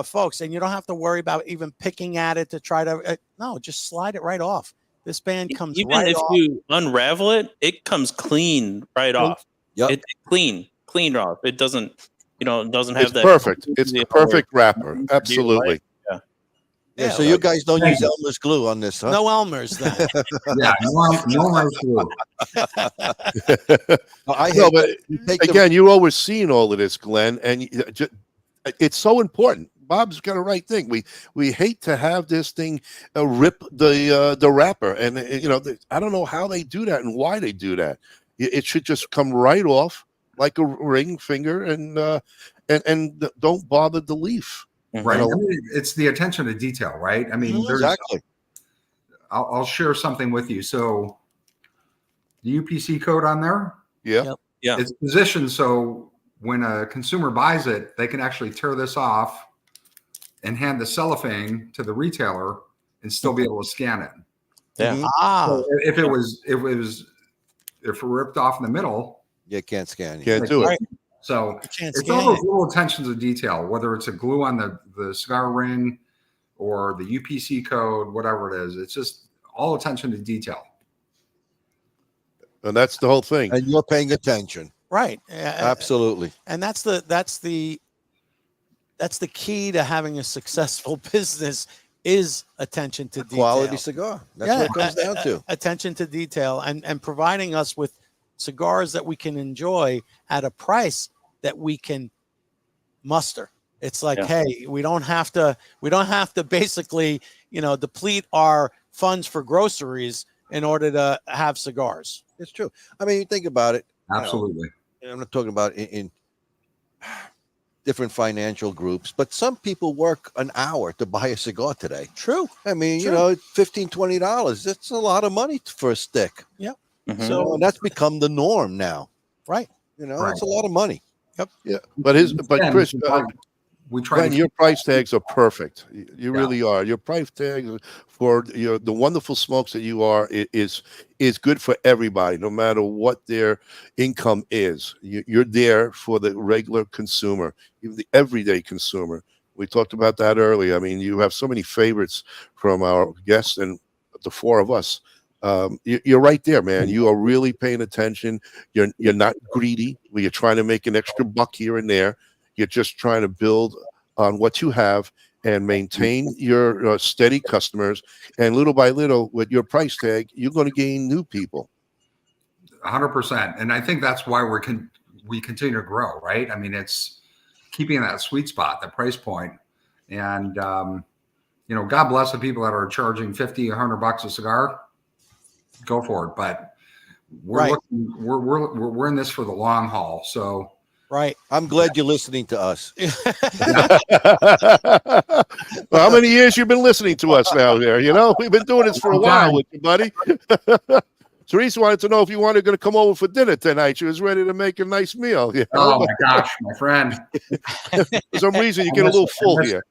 folks. And you don't have to worry about even picking at it to try to. No, just slide it right off. This band comes Even right if off. you unravel it, it comes clean right off. Yep. It clean off. It doesn't, it doesn't have It's that. perfect. It's the perfect wrapper. Absolutely. Yeah, so you guys don't use Elmer's glue on this, huh? No Elmer's then. Yeah, no more glue. I hate No, but you take again, you're overseeing all of this, Glenn, and it's so important. Bob's got a right thing. We hate to have this thing rip the wrapper, and I don't know how they do that and why they do that. It should just come right off like a ring finger, and don't bother the leaf. Right. I mean, it's the attention to detail, right? I mean, exactly. I'll share something with you. So the UPC code on there, Yeah. Yeah. it's positioned so when a consumer buys it, they can actually tear this off and hand the cellophane to the retailer and still be able to scan it. Yeah. So if it ripped off in the middle, You can't scan it. Can't do it. Right. so You can't it's all scan those it. little attentions of detail, whether it's a glue on the cigar ring or the UPC code, whatever it is. It's just all attention to detail. And that's the whole thing. And you're paying attention. Right. Absolutely. And that's the key to having a successful business is attention to detail. Quality cigar. That's what it comes down to. Attention to detail and providing us with cigars that we can enjoy at a price that we can muster. It's like, hey, we don't have to basically, deplete our funds for groceries in order to have cigars. It's true. I mean, you think about it. Absolutely. I'm not talking about in different financial groups, but some people work an hour to buy a cigar today. True. I mean, True. $15, $20. That's a lot of money for a stick. Yep. Mhm. So that's become the norm now. Right. It's a lot of money. Yep. Yeah. But Chris, we try Glenn, to your price tags are perfect. You Yeah. really are. Your price tags for the wonderful smokes that you are is good for everybody, no matter what their income is. You're there for the regular consumer, even the everyday consumer. We talked about that earlier. I mean, you have so many favorites from our guests and the four of us. You're right there, man. You are really paying attention. You're not greedy. You're trying to make an extra buck here and there. You're just trying to build on what you have and maintain your steady customers. And little by little, with your price tag, you're going to gain new people. 100%. And I think that's why we continue to grow, right? I mean, it's keeping that sweet spot, the price point. And, you know, God bless the people that are charging 50, $100 a cigar. Go for it. But we're we're in this for the long haul. So, Right. I'm glad you're listening to us. Well, how many years you been listening to us now there? You know, we've been doing this for a while with you, buddy. Teresa wanted to know if you wanted to come over for dinner tonight. She was ready to make a nice meal. You know? Oh my gosh, my friend. For some reason, you get a little full here.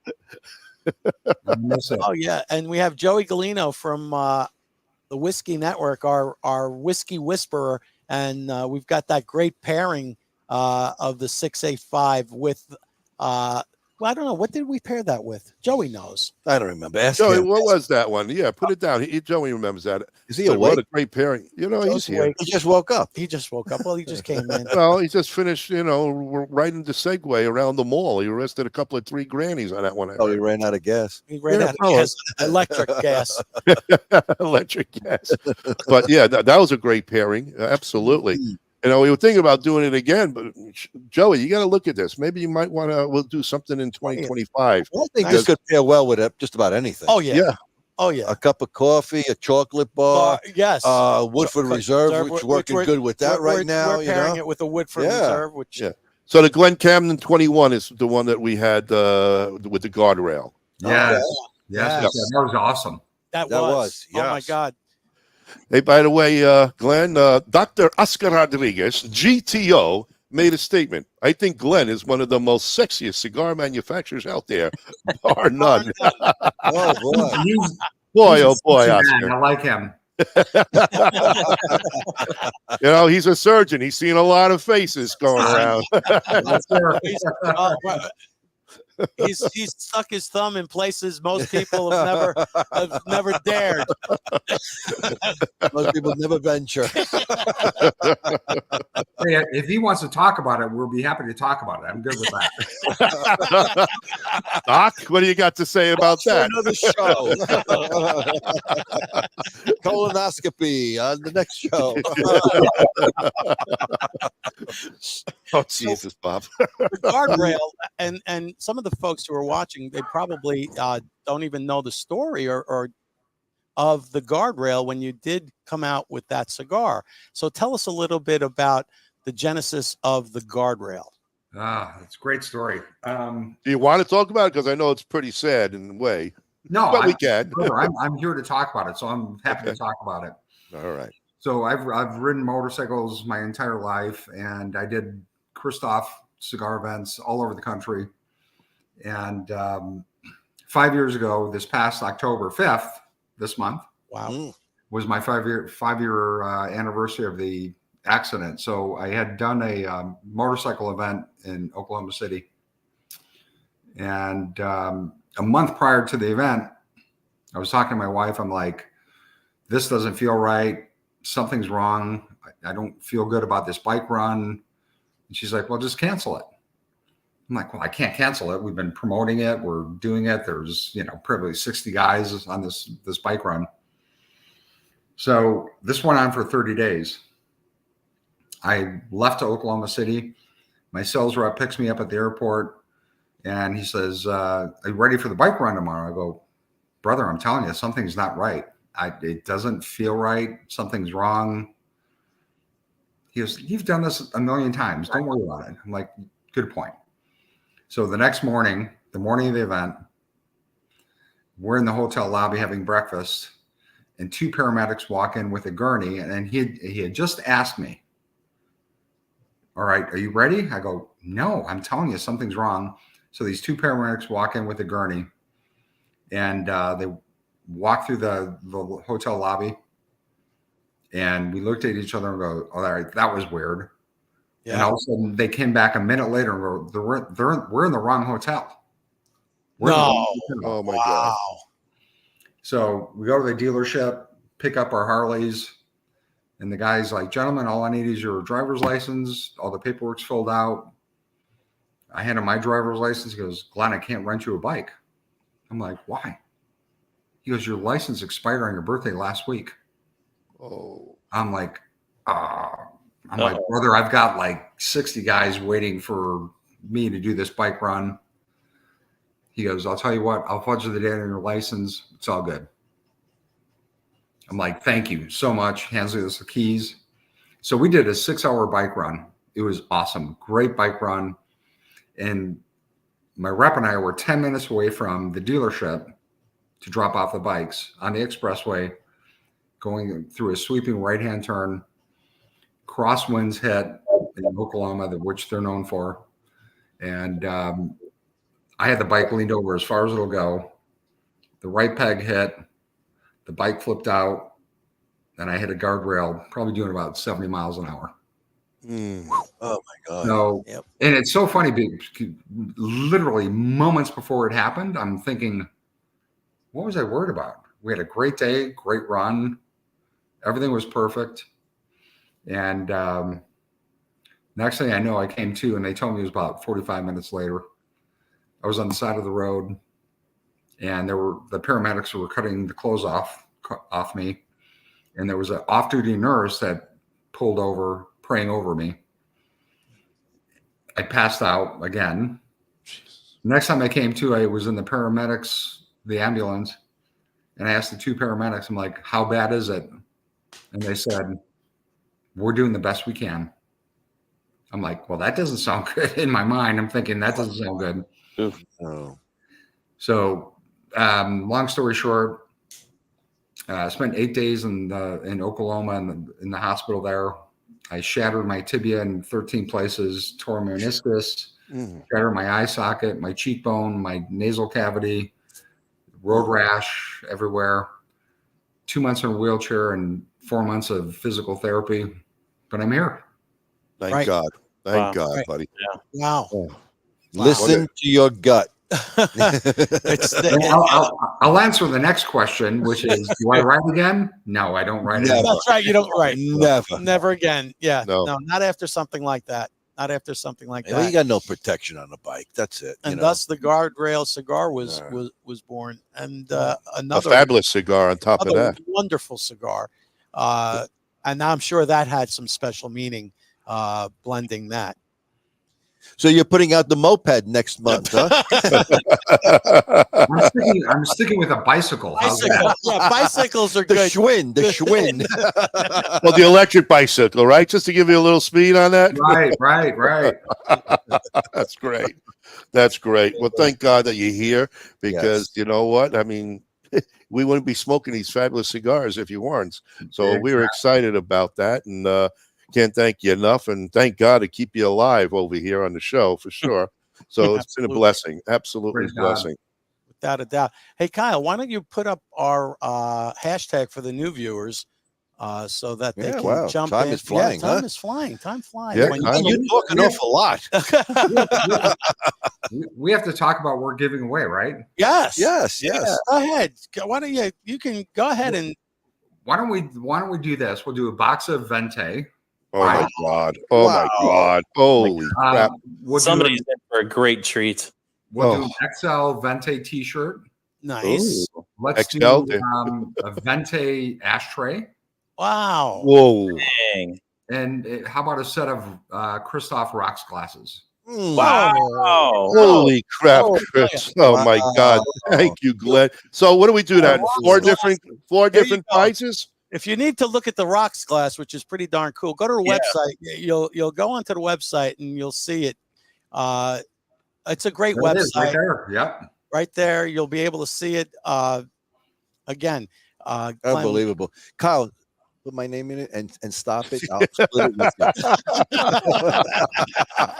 I miss it. Oh yeah, and we have Joey Gulino from the Whiskey Network, our whiskey whisperer, and we've got that great pairing of the 685 with well, I don't know, what did we pair that with? Joey knows. I don't remember. Ask Joey, him. what was that one? Yeah, put it down. Joey remembers that. Is he What awake? a great pairing. You know, he's here. He just woke up. He just woke up. Well, he just came in. Well, he just finished, you know, riding the Segway around the mall. He arrested a couple of 3 grannies on that one. Oh, he ran out of gas. He ran out of gas, electric gas. Electric gas. But yeah, that was a great pairing. Absolutely. You know, we were thinking about doing it again, but Joey, you got to look at this. Maybe you might want to. We'll do something in 2025. I think this could pair well with just about anything. Oh yeah. Yeah. Oh yeah. A cup of coffee, a chocolate bar, yes. Woodford Reserve, which working good with that right now. We're pairing it with a Woodford Reserve, which So the Glen Camden 21 is the one that we had with the guardrail. Yes. Yes. That was awesome. that was. Oh my yes. God. Hey, by the way, Glenn, Dr. Oscar Rodriguez, GTO, made a statement. I think Glenn is one of the most sexiest cigar manufacturers out there, bar none. Oh boy. Boy, oh boy, Man, Oscar. I like him. You know, he's a surgeon. He's seen a lot of faces going around. Yes, sir. He's stuck his thumb in places most people have never dared. Most people never venture. Hey, if he wants to talk about it, we'll be happy to talk about it. I'm good with that. Doc, what do you got to say about that? Another show. Colonoscopy on the next show. Oh, Jesus, Bob. The guardrail, and some of the folks who are watching, they probably don't even know the story or of the guardrail when you did come out with that cigar. So tell us a little bit about the genesis of the guardrail. It's a great story. Do you want to talk about it? Because I know it's pretty sad in a way. No, But we can. I'm here to talk about it, so I'm happy to talk about it. All right. So I've ridden motorcycles my entire life, and I did Kristoff cigar events all over the country. And 5 years ago, this past October 5th, this month, Wow. was my five-year anniversary of the accident. So I had done a motorcycle event in Oklahoma City, and a month prior to the event, I was talking to my wife. I'm like, this doesn't feel right. Something's wrong. I don't feel good about this bike run. And she's like, well, just cancel it. I'm like, well, I can't cancel it. We've been promoting it. We're doing it. There's, probably 60 guys on this bike run. So this went on for 30 days. I left to Oklahoma City. My sales rep picks me up at the airport, and he says, are you ready for the bike run tomorrow? I go, brother, I'm telling you, something's not right. It doesn't feel right. Something's wrong. He goes, you've done this a million times. Don't worry about it. I'm like, good point. So the next morning, the morning of the event, we're in the hotel lobby having breakfast, and 2 paramedics walk in with a gurney, and he had just asked me, all right, are you ready? I go, no, I'm telling you, something's wrong. So these two paramedics walk in with a gurney, and they walk through the hotel lobby, and we looked at each other and go, "Oh, all right, that was weird." Yeah. And all of a sudden, they came back a minute later and go, "We're in the wrong hotel." No. Oh my God. Wow. So we go to the dealership, pick up our Harleys, and the guy's like, "Gentlemen, all I need is your driver's license. All the paperwork's filled out." I hand him my driver's license. He goes, "Glenn, I can't rent you a bike." I'm like, "Why?" He goes, "Your license expired on your birthday last week." Oh. I'm like, I'm like, "Brother, I've got like 60 guys waiting for me to do this bike run." He goes, "I'll tell you what, I'll fudge the date on your license. It's all good." I'm like, "Thank you so much." Hands us the keys. So we did a 6-hour bike run. It was awesome. Great bike run. And my rep and I were 10 minutes away from the dealership to drop off the bikes on the expressway, going through a sweeping right-hand turn. Crosswinds hit in Oklahoma, which they're known for. And I had the bike leaned over as far as it'll go. The right peg hit. The bike flipped out. And I hit a guardrail, probably doing about 70 miles an hour. Oh my God. So, Yep. and it's so funny because literally moments before it happened, I'm thinking, what was I worried about? We had a great day, great run. Everything was perfect. And next thing I know, I came to, and they told me it was about 45 minutes later. I was on the side of the road, and the paramedics were cutting the clothes off me. And there was an off-duty nurse that pulled over, praying over me. I passed out again. Next time I came to, I was in the paramedics, the ambulance, and I asked the two paramedics, I'm like, "How bad is it?" And they said, "We're doing the best we can." I'm like, "Well, that doesn't sound good." In my mind, I'm thinking that doesn't sound good. Oh. So, long story short, I spent 8 days in Oklahoma in the hospital there. I shattered my tibia in 13 places, tore my meniscus, shattered my eye socket, my cheekbone, my nasal cavity, road rash everywhere. 2 months in a wheelchair and 4 months of physical therapy, but I'm here. Thank Right. God. Thank God, Right. buddy. Wow. Listen to your gut. It's I'll answer the next question, which is, do I ride again? No, I don't ride Never. again. that's right. You don't right. Never. Again. Yeah. No. No, not after something like that. Not after something like Well, you that. got no protection on the bike. That's it. And thus the guardrail cigar was born. And A another fabulous cigar on top of another that. wonderful cigar. And I'm sure that had some special meaning, blending that. So you're putting out the moped next month, huh? I'm sticking with a bicycle. How's that? Bicycle. Yeah, bicycles are The good. Schwinn. The Schwinn. Well, the electric bicycle, right? Just to give you a little speed on that. Right. That's great. That's great. Well, thank God that you're here, because you know what? I mean, we wouldn't be smoking these fabulous cigars if you weren't. So we were excited about that, and can't thank you enough. And thank God to keep you alive over here on the show for sure. So it's been a blessing. Absolutely a blessing. Without a doubt. Hey, Kyle, why don't you put up our hashtag for the new viewers so that they can jump Time in. is flying, Time is flying. Time flies. Yeah, You talk an awful lot. We have to talk about what we're giving away, right? Yes. Yes. Go ahead. Why don't you can go ahead and Why don't we do this? We'll do a box of Veinte. Oh my God. Oh my God. Holy crap. Somebody's in for a great treat. We'll do an XL Veinte t-shirt. nice. Ooh. Let's XL, do a Veinte ashtray. Wow. Whoa. Dang. And how about a set of Kristoff rocks glasses? Wow. Holy crap, Oh, Chris. Oh my God. Thank you, Glenn. So what do we do that? Four different you different go. prices? If you need to look at the rocks glass, which is pretty darn cool, go to the website. You'll go onto the website and you'll see it. It's a great There it is, website. right there. Yep. Right there, you'll be able to see it. Again, Glenn, Unbelievable. Kyle, put my name in it and stop it, I'll split it with you.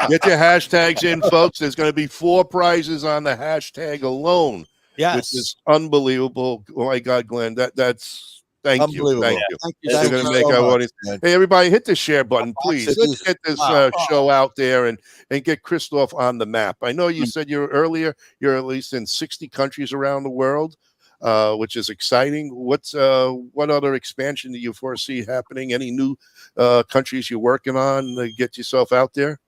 Get your hashtags in, folks. There's going to be 4 prizes on the hashtag alone. Yes. Which is unbelievable. Oh my God, Glenn, that's thank you. Thank you. Thank you They're so going to much. make our audience. Hey, everybody, hit the share button, please. Let's get this show out there and get Kristoff on the map. I know you said you're at least in 60 countries around the world, which is exciting. What other expansion do you foresee happening? Any new countries you're working on to get yourself out there?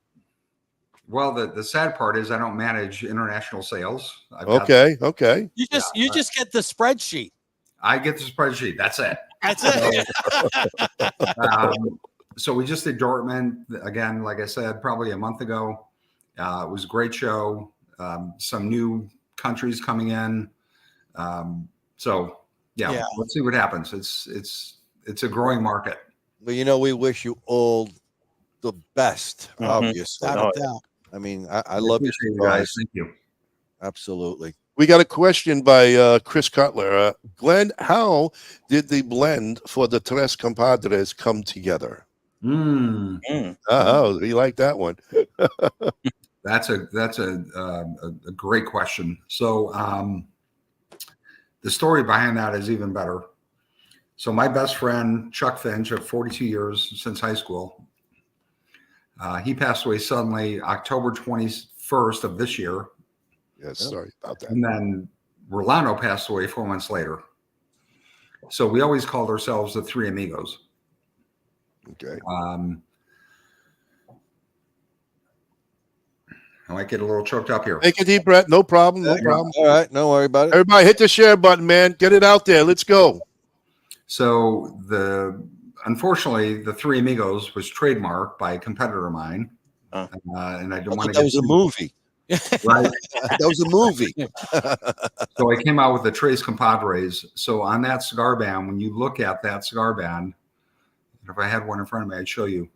Well, the sad part is I don't manage international sales. Okay. You just get the spreadsheet. I get the spreadsheet. That's it. That's it. So we just did Dortmund again, like I said, probably a month ago. It was a great show. Some new countries coming in. So yeah, let's see what happens. It's a growing market. Well, we wish you all the best, obviously. Without a doubt. I mean, I love you guys. Thank you. Absolutely. We got a question by Chris Cutler. Glenn, how did the blend for the Tres Compadres come together? Oh, you like that one? That's a great question. So the story behind that is even better. So my best friend Chuck Finch of 42 years since high school. He passed away suddenly October 21st of this year. Yes, sorry about that. And then Rolando passed away 4 months later. So we always called ourselves the Three Amigos. Okay. I might get a little choked up here. Take a deep breath. No problem. No problem. All right. Don't worry about it. Everybody hit the share button, man. Get it out there. Let's go. So unfortunately, the Three Amigos was trademarked by a competitor of mine. And I don't want to that was a movie. Right. That was a movie. So I came out with the Tres Compadres. So on that cigar band, when you look at that cigar band, if I had one in front of me, I'd show you.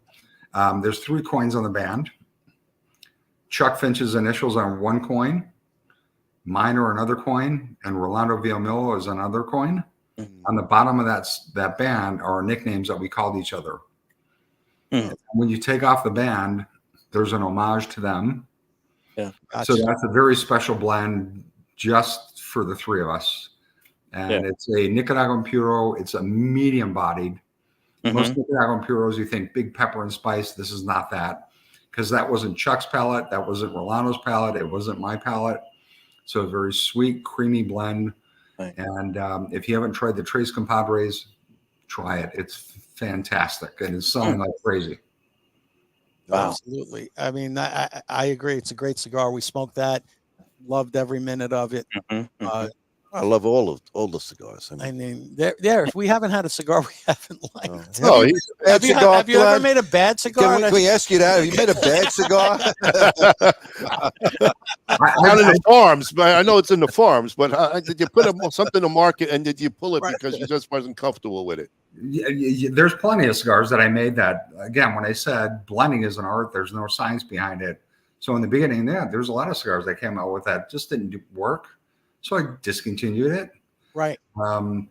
There's 3 coins on the band. Chuck Finch's initials on one coin. Mine are another coin. And Rolando Villamillo is another coin. On the bottom of that band are nicknames that we called each other. When you take off the band, there's an homage to them. Yeah. Gotcha. So that's a very special blend just for the 3 of us. And it's a Nicaraguan Puro. It's a medium bodied. Most Nicaraguan Puros, you think big pepper and spice. This is not that, because that wasn't Chuck's palate. That wasn't Rolando's palate. It wasn't my palate. So a very sweet, creamy blend. Right. And if you haven't tried the Tres Compadres, try it. It's fantastic. And it's selling like crazy. Wow. Absolutely. I mean, I agree. It's a great cigar. We smoked that. Loved every minute of it. I love all the cigars. I mean, there. If we haven't had a cigar we haven't liked. Have you ever made a bad cigar? Can we ask you that? Have you made a bad cigar? Not in the farms, but I know it's in the farms. But did you put something to market, and did you pull it because you just wasn't comfortable with it? There's plenty of cigars that I made that, again, when I said blending is an art, there's no science behind it. So in the beginning, there's a lot of cigars that came out with that just didn't work. So I discontinued it. Right. And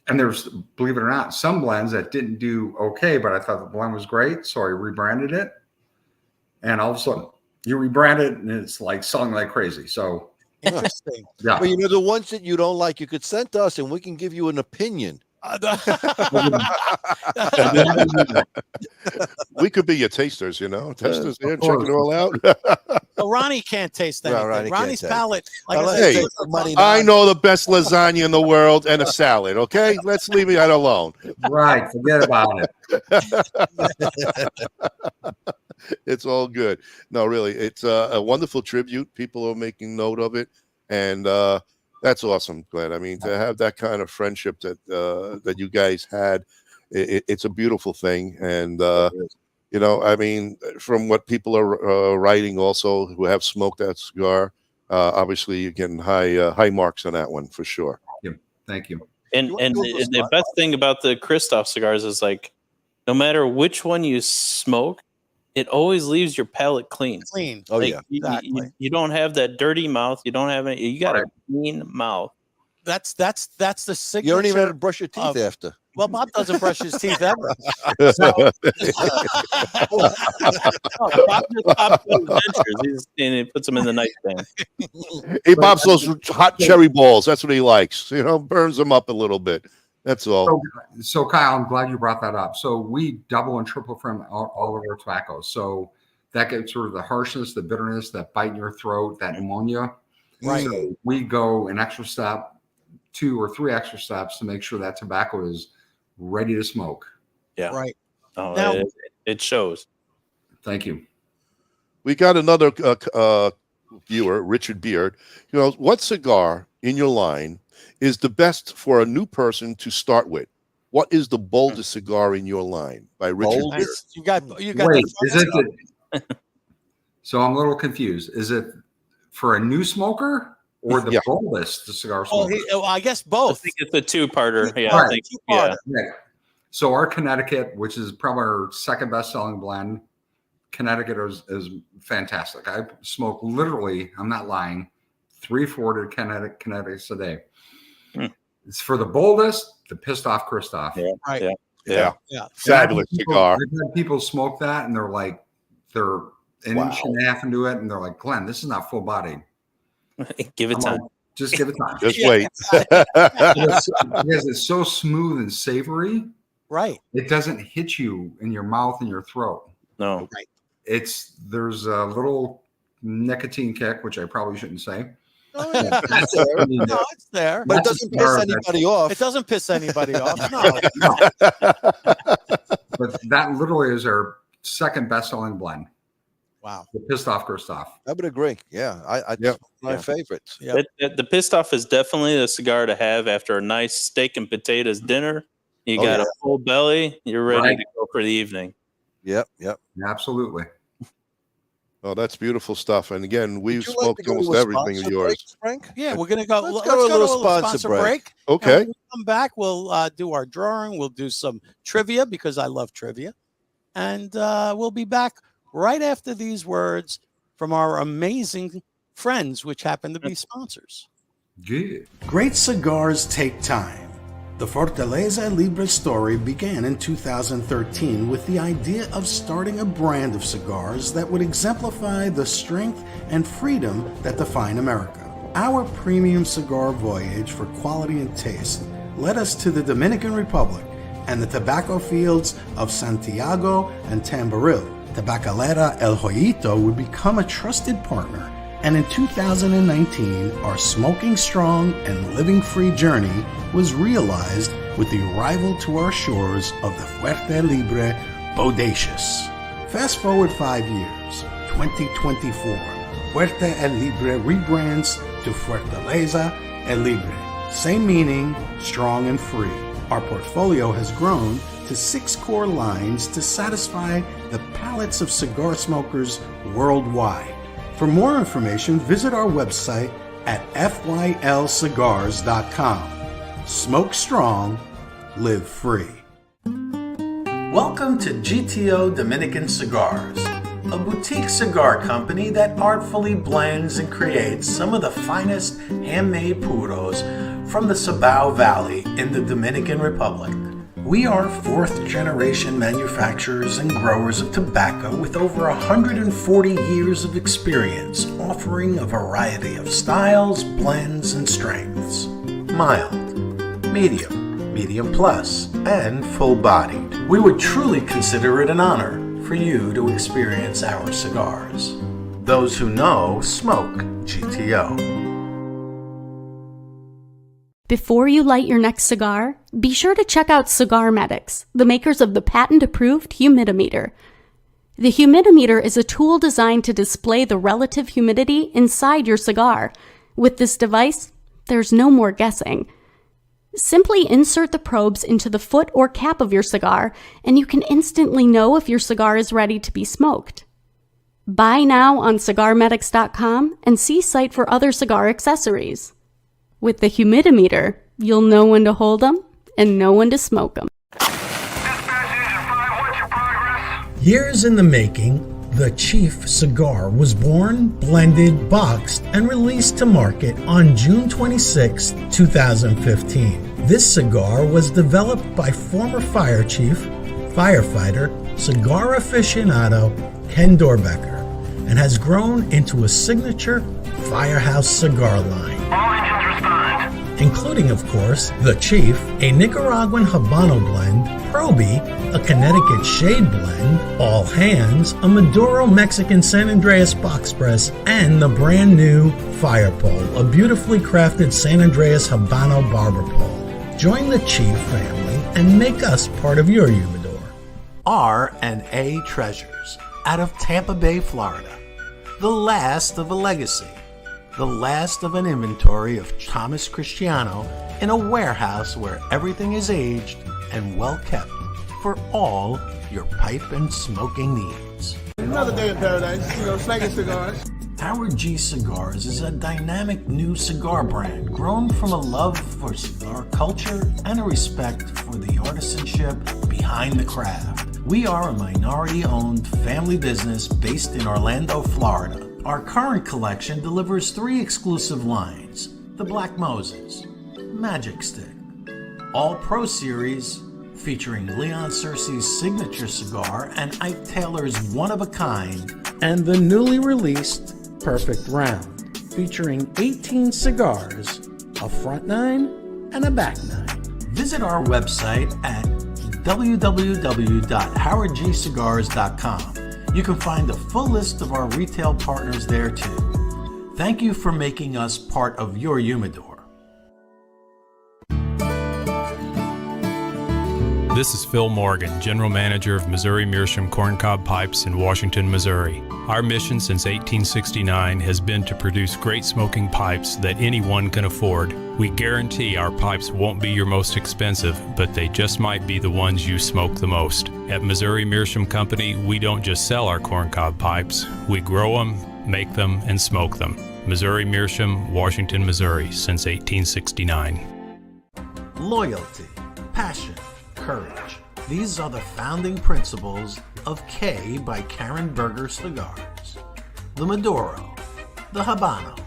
there's, believe it or not, some blends that didn't do okay, but I thought the blend was great. So I rebranded it. And all of a sudden you rebrand it and it's like selling like crazy. So interesting. Yeah. Well, the ones that you don't like, you could send to us and we can give you an opinion. We could be your tasters, testers there, check it all out. Well, Ronnie can't taste anything. No, Ronnie's palate. Like I know the best lasagna in the world and a salad. Okay, let's leave it alone. Right, forget about it. It's all good. No, really, it's a wonderful tribute. People are making note of it, and that's awesome, Glenn. I mean, to have that kind of friendship that you guys had, it's a beautiful thing. And I mean, from what people are writing, also who have smoked that cigar, obviously you're getting high marks on that one for sure. Thank you. And the best thing about the Kristoff cigars is, like, no matter which one you smoke, it always leaves your palate clean. Oh, like, exactly. You don't have that dirty mouth. You don't have any. You got a clean mouth. That's the signature. You don't even have to brush your teeth after. Well, Bob doesn't brush his teeth ever. Bob just pops those dentures. And he puts them in the nightstand. He pops those hot cherry balls. That's what he likes. Burns them up a little bit. That's all. So Kyle, I'm glad you brought that up. So we double and triple from all of our tobaccos. So that gets sort of the harshness, the bitterness, that bite in your throat, that pneumonia. Right. So we go an extra step, 2 or 3 extra steps to make sure that tobacco is ready to smoke. Yeah. Right. Oh, Now- it shows. Thank you. We got another viewer, Richard Beard. What cigar in your line is the best for a new person to start with? What is the boldest cigar in your line? By Richard Beard. You got Wait, the is it so I'm a little confused. Is it for a new smoker or the boldest cigar smoker? I guess I both. think it's a two-parter. Yeah, Right. I think, yeah. Right. So our Connecticut, which is probably our second best-selling blend, Connecticut is fantastic. I smoke literally, I'm not lying, 3 Connecticut's a day. It's for the boldest, the pissed off Kristoff. Yeah. Right. Yeah. Yeah. Fabulous cigar. I've had people smoke that and they're an inch and a half into it and they're like, Glenn, this is not full bodied. Give it time. Just give it time. Just wait. Because it's so smooth and savory, Right. it doesn't hit you in your mouth and your throat. No. There's a little nicotine kick, which I probably shouldn't say. Oh, yeah. No, it's there. But it doesn't piss anybody off. It doesn't piss anybody off. No. But that literally is our second best-selling blend. Wow. The pissed off Kristoff. I would agree. Yeah, my favorites. Yeah. The pissed off is definitely the cigar to have after a nice steak and potatoes dinner. You got a full belly. You're ready to go for the evening. Yep. Absolutely. Oh, that's beautiful stuff. And again, we've Would you like smoked to go to almost a everything of sponsor yours. break, Frank? Yeah, we're gonna go. Let's Let's go to go a to a little sponsor sponsor break. break. Okay. And when we come back, we'll do our drawing. We'll do some trivia because I love trivia, and we'll be back right after these words from our amazing friends, which happen to be sponsors. Good. Great cigars take time. The Fortaleza Libre story began in 2013 with the idea of starting a brand of cigars that would exemplify the strength and freedom that define America. Our premium cigar voyage for quality and taste led us to the Dominican Republic and the tobacco fields of Santiago and Tamboril. Tabacalera El Joyito would become a trusted partner, and in 2019, our smoking strong and living free journey was realized with the arrival to our shores of the Fuerte Libre Bodacious. Fast forward 5 years, 2024, Fuerte El Libre rebrands to Fortaleza El Libre. Same meaning, strong and free. Our portfolio has grown to 6 core lines to satisfy the palates of cigar smokers worldwide. For more information, visit our website at fylcigars.com. Smoke strong, live free. Welcome to GTO Dominican Cigars, a boutique cigar company that artfully blends and creates some of the finest handmade puros from the Cibao Valley in the Dominican Republic. We are 4th generation manufacturers and growers of tobacco with over 140 years of experience, offering a variety of styles, blends, and strengths. Mild, medium plus, and full-bodied. We would truly consider it an honor for you to experience our cigars. Those who know smoke GTO. Before you light your next cigar, be sure to check out Cigar Medics, the makers of the patent-approved humidimeter. The humidimeter is a tool designed to display the relative humidity inside your cigar. With this device, there's no more guessing. Simply insert the probes into the foot or cap of your cigar, and you can instantly know if your cigar is ready to be smoked. Buy now on cigarmedics.com and see site for other cigar accessories. With the humidimeter, you'll know when to hold them and know when to smoke them. Years in the making, the Chief cigar was born, blended, boxed, and released to market on June 26, 2015. This cigar was developed by former fire chief, firefighter, cigar aficionado Ken Dorbecker, and has grown into a signature Firehouse cigar line. All engines respond. Including, of course, the Chief, a Nicaraguan Habano blend, Proby, a Connecticut Shade blend, All Hands, a Maduro Mexican San Andreas box press, and the brand new Fire Pole, a beautifully crafted San Andreas Habano barber pole. Join the Chief family and make us part of your humidor. R&A Treasures, out of Tampa Bay, Florida. The last of a legacy. The last of an inventory of Thomas Cristiano in a warehouse where everything is aged and well kept for all your pipe and smoking needs. Another day in paradise, snagging cigars. Howard G. Cigars is a dynamic new cigar brand grown from a love for cigar culture and a respect for the artisanship behind the craft. We are a minority-owned family business based in Orlando, Florida. Our current collection delivers 3 exclusive lines: the Black Moses, Magic Stick, All Pro Series featuring Leon Searcy's signature cigar and Ike Taylor's one-of-a-kind, and the newly released Perfect Round featuring 18 cigars, a front 9 and a back 9. Visit our website at www.howardgcigars.com. You can find a full list of our retail partners there too. Thank you for making us part of your humidor. This is Phil Morgan, General Manager of Missouri Meerschaum Corncob Pipes in Washington, Missouri. Our mission since 1869 has been to produce great smoking pipes that anyone can afford. We guarantee our pipes won't be your most expensive, but they just might be the ones you smoke the most. At Missouri Meerschaum Company, we don't just sell our corncob pipes, we grow them, make them, and smoke them. Missouri Meerschaum, Washington, Missouri, since 1869. Loyalty, passion, courage. These are the founding principles of K by Karen Berger Cigars. The Maduro, the Habano,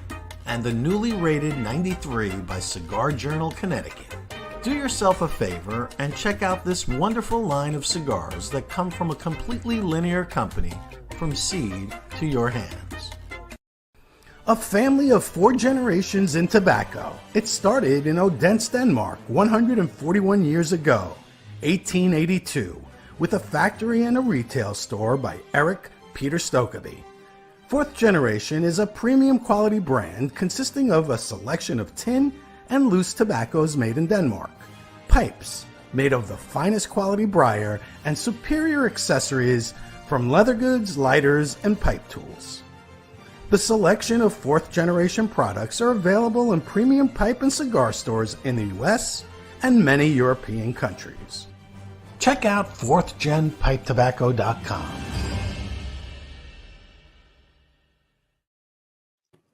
and the newly rated 93 by Cigar Journal Connecticut. Do yourself a favor and check out this wonderful line of cigars that come from a completely linear company from seed to your hands. A family of 4 generations in tobacco. It started in Odense, Denmark 141 years ago, 1882, with a factory and a retail store by Eric Peter Stokoby. 4th Generation is a premium quality brand consisting of a selection of tin and loose tobaccos made in Denmark, pipes made of the finest quality briar, and superior accessories from leather goods, lighters, and pipe tools. The selection of 4th Generation products are available in premium pipe and cigar stores in the US and many European countries. Check out 4thGenPipeTobacco.com.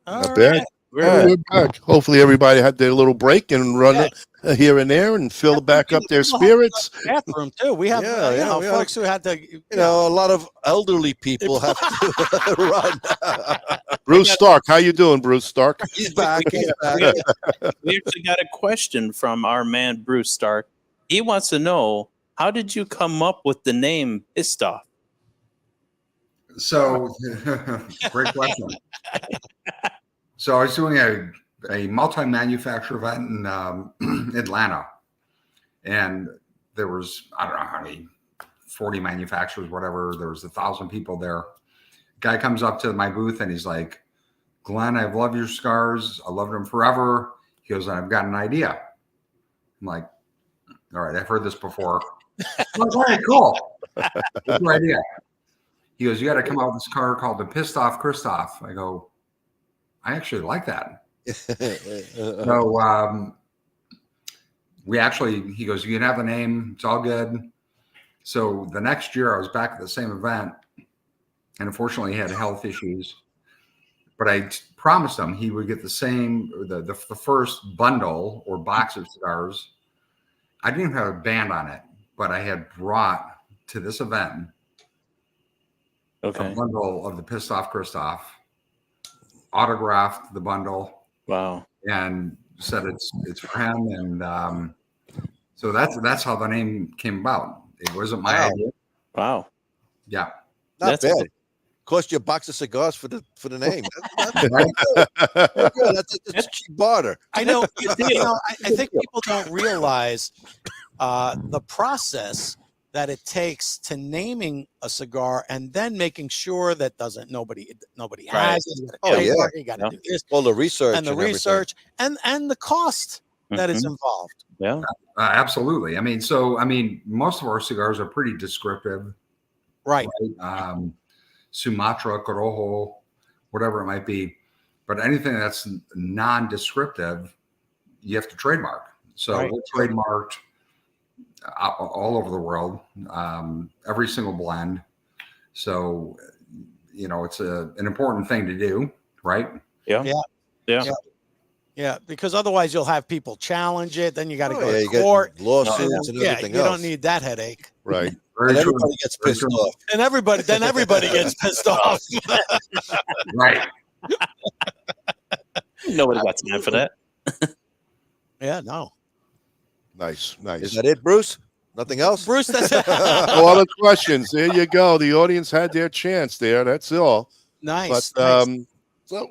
Not bad. We're back. Hopefully everybody had their little break and run it here and there and fill back up their spirits. Bathroom too. We have folks who had to. A lot of elderly people have to run. Bruce Stark, how you doing, Bruce Stark? He's back. He's back. We actually got a question from our man Bruce Stark. He wants to know, how did you come up with the name Kristoff? So, great question. So I was doing a multi-manufacturer event in Atlanta, and there was, I don't know how many, 40 manufacturers, whatever. There was 1,000 people there. Guy comes up to my booth and he's like, "Glenn, I've loved your cigars. I loved them forever." He goes, "I've got an idea." I'm like, "All right, I've heard this before." I'm like, "All right, cool. What's your idea?" He goes, "You got to come out with this cigar called the Pissed Off Kristoff." I go, "I actually like that." So he goes, "You can have the name. It's all good." So the next year I was back at the same event, and unfortunately he had health issues, but I promised him he would get the same, the first bundle or box of cigars. I didn't even have a band on it, but I had brought to this event a bundle of the Pissed Off Kristoff, autographed the bundle. Wow. And said it's for him. And So that's how the name came about. It wasn't my idea. Wow. Yeah. Not That's bad. good. Cost you a box of cigars for the name. Right? That's a cheap barter. I know. I think people don't realize the process that it takes to naming a cigar and then making sure that nobody has it. You gotta Oh, yeah. trademark it, you got to do this All the research and the everything. research and the cost that is involved. Yeah. Absolutely. Most of our cigars are pretty descriptive. Right. Sumatra, Corojo, whatever it might be. But anything that's non-descriptive, you have to trademark. So we're trademarked all over the world, every single blend. So, it's an important thing to do, right? Yeah, because otherwise you'll have people challenge it. Then you got to go to you get court, lawsuits and everything you else. don't need that headache. Right. And everybody gets pissed off. And everybody gets pissed off. Right. Nobody got time for that. Yeah, no. Nice. Is that it, Bruce? Nothing else? Bruce, that's it. All the questions. There you go. The audience had their chance there. That's all. Nice. But nice. so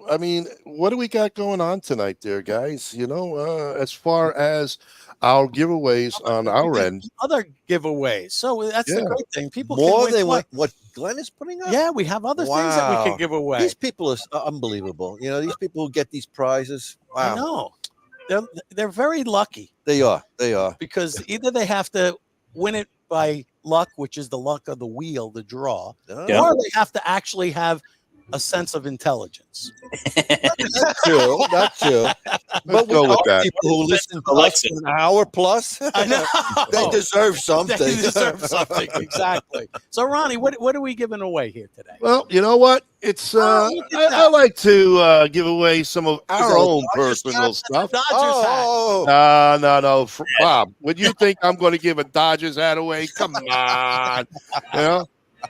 what do we got going on tonight there, guys? As far as our giveaways on our end. Other giveaways. So that's the great thing. People more can win than what Glenn is putting up? Yeah, we have other things that we can give away. These people are unbelievable. These people who get these prizes. Wow. I know. They're very lucky. They are. Because either they have to win it by luck, which is the luck of the wheel, the draw, or they have to actually have a sense of intelligence. That's true. But we go with know that. people who listen to us for an hour plus. I know. They deserve something. They deserve something. Exactly. So, Ronnie, what are we giving away here today? Well, you know what? It's I like to give away some of our own personal stuff. Dodgers No. Bob, would you think I'm going to give a Dodgers hat away? Come on.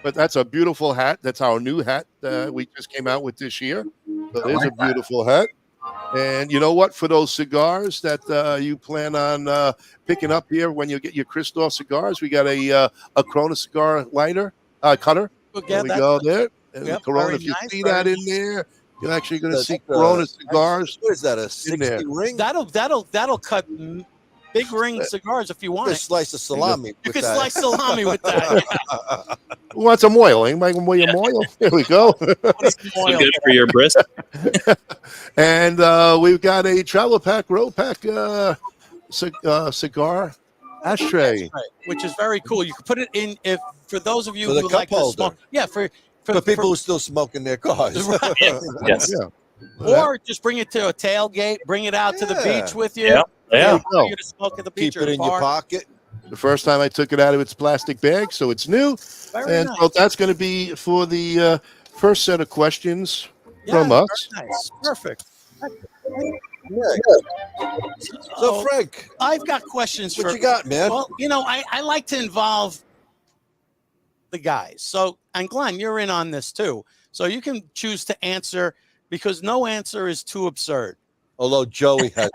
But that's a beautiful hat. That's our new hat we just came out with this year. So it is a beautiful hat. And you know what? For those cigars that you plan on picking up here when you get your Kristoff cigars, we got a Corona cigar lighter cutter. There we go there. And the Corona, if you see that in there, you're actually going to see Corona cigars. What is that? A 60 ring? That'll cut big ring cigars if you want. A slice of salami. You can slice salami with that. Who wants some oil? Anybody can wear your oil? There we go. Good for your brisket. And we've got a travel pack, row pack cigar ashtray, which is very cool. You can put it in for those of you For the who cup like to holder. smoke. Yeah, for people who still smoke in their cars. Right. Yes. Yeah. Or just bring it to a tailgate, bring it out to the beach with you. Yeah. You to smoke at the beach Keep or it the in your park. pocket. The first time I took it out of its plastic bag, so it's new. Very So that's going to be for the first set of questions from us. Very nice. Perfect. So, Frank, I've got questions what you got, man? Well, I like to involve the guys. So, and Glenn, you're in on this too. So you can choose to answer because no answer is too absurd. Although Joey has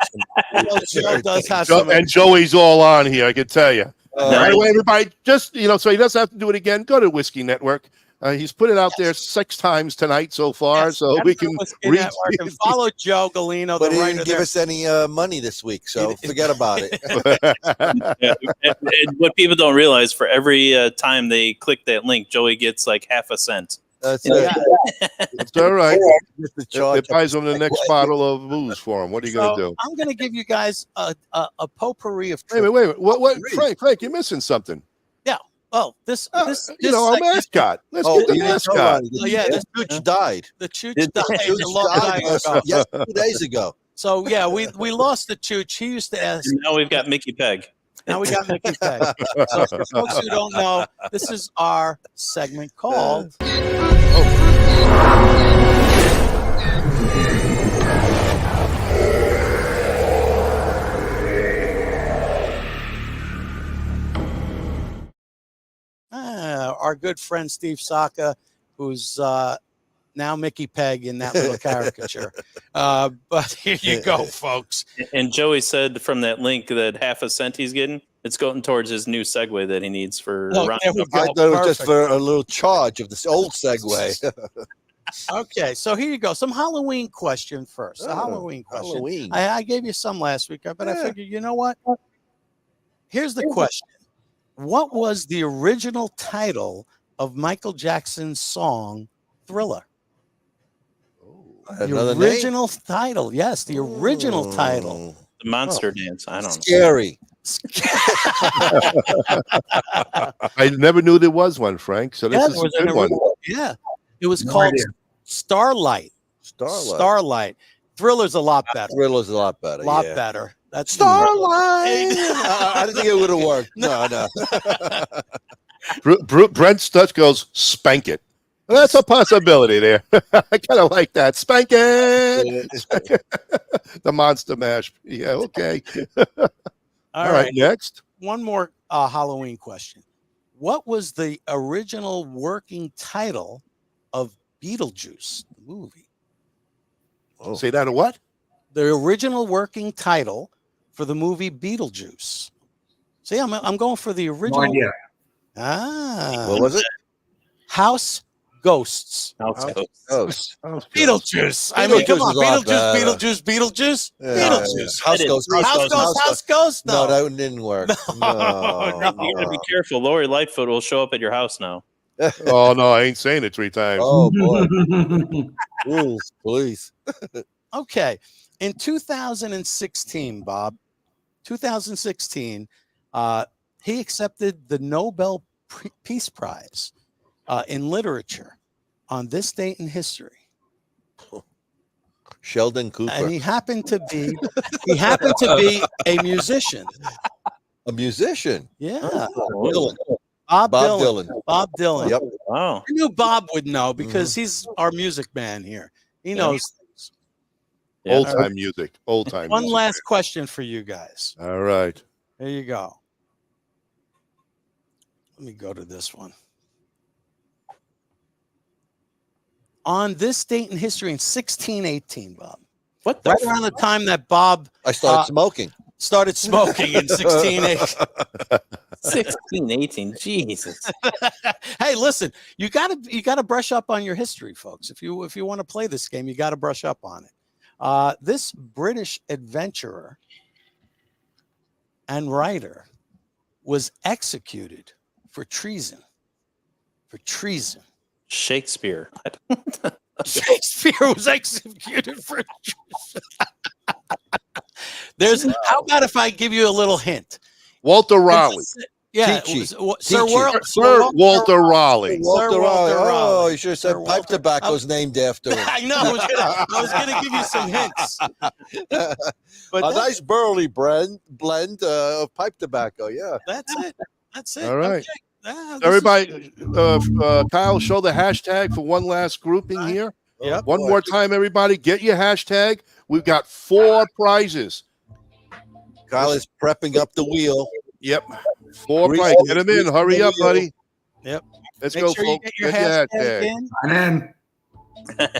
Joe does have some. And Joey's all on here, I can tell you. By the way, everybody, just, so he doesn't have to do it again. Go to Whiskey Network. He's put it out there 6 times tonight so far, so we can read. And follow Joe Gulino, But the he writer didn't give there. us any money this week, so forget about it. And what people don't realize, for every time they click that link, Joey gets like half a cent. That's Yeah. It's all right. Just the It charge. buys him the next bottle of booze for him. What are you going to do? I'm going to give you guys a potpourri of Wait a minute. What? Frank, you're missing something. Yeah. Well, this Our segment- mascot. Let's Oh, get the you didn't tell mascot. Ronnie, Oh, yeah, the Chooch died. the Chooch Did the died Chooch a long time ago. Yes, 2 days ago. So yeah, we lost the Chooch. He used to ask. And now we've got Mickey Peg. Now we got Mickey Peg. So for folks who don't know, this is our segment called. Our good friend Steve Saka, who's now Mickey Peg in that little caricature. But here you go, folks. And Joey said from that link that half a cent he's getting. It's going towards his new Segway that he needs for. Oh, round- there we I go. thought it was just Perfect. for a little charge of this old Segway. Okay, so here you go. Some Halloween question first. A Oh, Halloween question. Halloween. I gave you some last week, but I Yeah. figured, you know what? Here's the question. What was the original title of Michael Jackson's song Thriller? The Another original title. Yes, the original title. name? The Monster Dance. I don't know. Scary. I never knew there was one, Frank. So this Yeah, is there a was an good one. original- Yeah. It was No called idea. Starlight. Starlight. Thriller's a lot better. Thriller's a lot better. A lot yeah. better. That's Starlight. I didn't think it would have worked. No. Brent Stutz goes, spank it. Well, that's a possibility there. I kind of like that. Spank it. The Monster Mash. Yeah, okay. All right, next. One more Halloween question. What was the original working title of Beetlejuice, the movie? Oh. Say that or what? The original working title for the movie Beetlejuice. See, I'm going for the No original. idea. What was it? House Ghosts. Ghost. Beetlejuice. I mean, come Beetlejuice on. is a lot better. Beetlejuice. Yeah. Beetlejuice. House Ghost. House Ghost. No, No. that one didn't work. No. You gotta be careful. Lori Lightfoot will show up at your house now. Oh, no, I ain't saying it 3 times. Oh boy. Rules, please. Okay. In 2016, Bob, 2016, he accepted the Nobel Peace Prize in literature on this date in history. Sheldon Cooper. And he happened to be a musician. A musician. Yeah. Dylan. Bob Bob Dylan. Dylan. Bob Dylan. Yep. Wow. I knew Bob would know because he's our music man here. He knows. Yeah. Old time music. Old time One music. last question for you guys. All right. There you go. Let me go to this one. On this date in history in 1618, Bob. What the? Right around the time that Bob I started smoking. started smoking in 1618. 16, 18. Jesus. Hey, listen, you gotta brush up on your history, folks. If you want to play this game, you got to brush up on it. This British adventurer and writer was executed for treason. For treason. Shakespeare. Shakespeare was executed for treason. How about if I give you a little hint? Walter Raleigh. Yeah, Teachy. Sir Sir Walter Raleigh. Walter Raleigh. Oh, you should have said Sir pipe Walter- tobacco's named after him. I know. I was gonna give you some hints. But A nice burly blend of pipe tobacco. Yeah. that's it. That's it. All right. Okay. This Everybody, Kyle, show the hashtag for one last grouping here. Yep. One more time, everybody, get your hashtag. We've got 4 prizes. Kyle is prepping up the wheel. Yep. 4 Grease- prizes. Get them in. Hurry up, buddy. Yep. Let's Make go, sure you folks. get your hashtag in. And then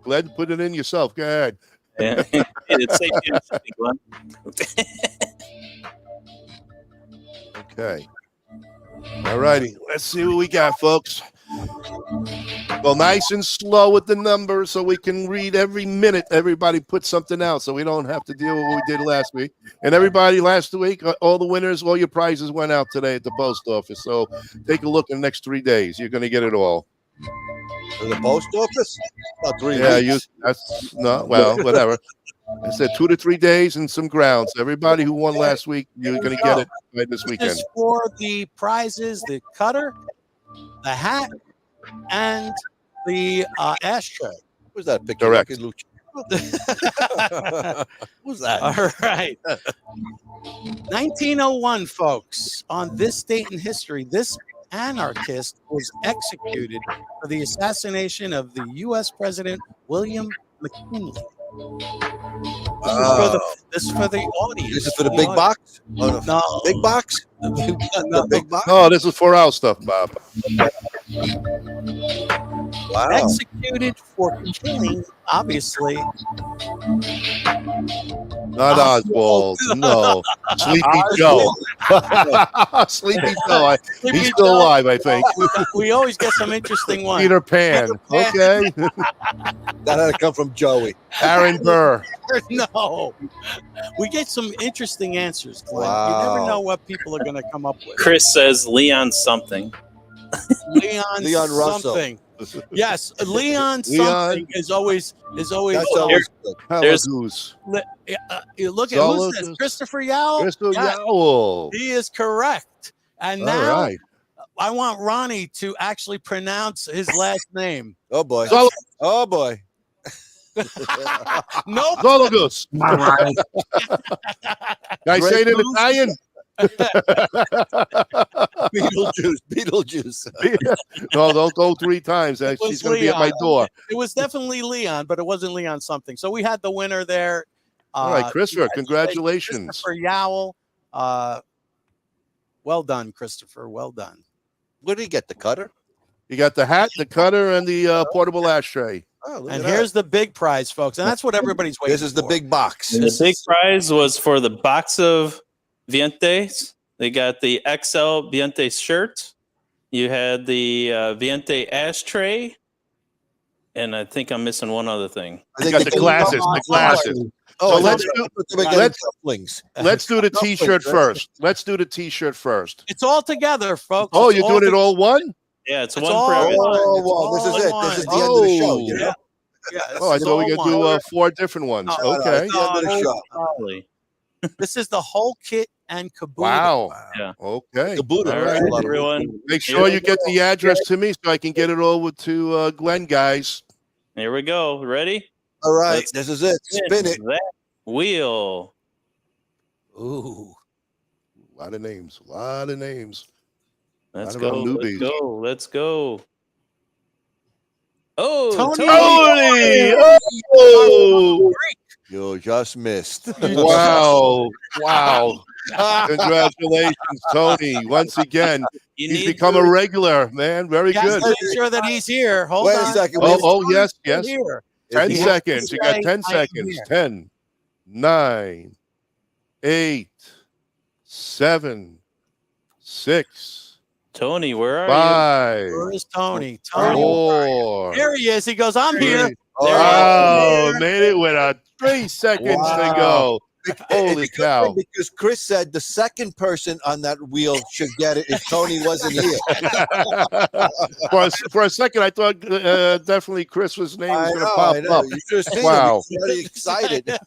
Glenn, put it in yourself. Go ahead. Yeah. It's safe to say, Glenn. Okay. All righty. Let's see what we got, folks. Well, nice and slow with the numbers so we can read every minute. Everybody put something out so we don't have to deal with what we did last week. And everybody last week, all the winners, all your prizes went out today at the post office. So take a look in the next 3 days. You're going to get it all. To the post office? About 3 Yeah, weeks. that's not, well, whatever. I said 2 to 3 days and some grounds. Everybody who won last week, you're going to get it right this weekend. This is for the prizes: the cutter, the hat, and the ashtray. Who's that picture? Correct. Lucky Who's that? All right. 1901, folks. On this date in history, this anarchist was executed for the assassination of the U.S. President William McKinley. This is for the audience. This is for the big box? Oh, No. Big box? The big box? No, this is for our stuff, Bob. Wow. Oh. Executed. executed for killing, obviously, 1 William Not Oswald. No. Sleepy Joe. Sleepy Joe. He's still alive, I think. We always get some interesting ones. Peter Pan. Okay. That had to come from Joey. Aaron Burr. No. We get some interesting answers, Glenn. You Wow. never know what people are going to come up with. Chris says Leon something. Leon Russell. something. Yes, Leon something is always That's always good. There's- Goose. you look at who's this? Christopher Yao. Crystal Yes, Yowell. he is correct. And All now right. I want Ronnie to actually pronounce his last name. Oh boy. Zolo- Oh boy. Nope. Zologus. Come on, Ronnie. Can I say it in Italian? Beetlejuice. No, don't go 3 times. It was She's going to be at my Leon. door. It was definitely Leon, but it wasn't Leon something. So we had the winner there. All right, Christopher, congratulations. Christopher Yowell. Well done, Christopher. Well done. What did he get? The cutter? You got the hat, the cutter, and the portable ashtray. Oh, look And at that. here's the big prize, folks. And that's what everybody's waiting This is the for. big box. The big prize was for the box of Vientes. They got the XL Viente shirt. You had the Viente ashtray. And I think I'm missing one other thing. I You think got the glasses. The glasses. Oh, So let's let's do the T-shirt first. Let's do the T-shirt first. It's all together, folks. Oh, It's you're doing it together. all one? Yeah, it's It's one all for everyone. one. Oh, It's well, this all is it. one. This is the end of the show. You know? Yeah. Yeah, Oh, I it's thought we all could one. do 4 different ones. No, Okay. it's the end of the show. Probably. This is the whole kit and caboodle. Wow. Yeah. Okay. The Buddha. All right, everyone. Make sure you get the address to me so I can get it over to Glenn, guys. Here we go. Ready? All right, Let's this is it. Spin it. That wheel. Ooh. A lot of names. A lot of names. Let's Lot of go. newbies. Let's go. Let's go. Oh, Tony. Tony! Oh! You just missed. Wow. Wow. Congratulations, Tony. Once again, you he's need become a regular, man. Very Guys, good. make sure that he's here. Hold Wait a on. second. Oh, yes, yes. Here. 10 If he- seconds. You got 10 I am seconds. here. 10, 9, 8, 7, 6, Tony, where are 5, Where is Tony? Tony. 4. There he is. He goes, I'm here. Three. There Oh, made it with 3 seconds to Wow. go. Holy It's a good cow. thing because Chris said the second person on that wheel should get it if Tony wasn't here. For a second, I thought definitely Chris's name was I going to know, pop I know. up. You should have seen Wow. him. He's very excited.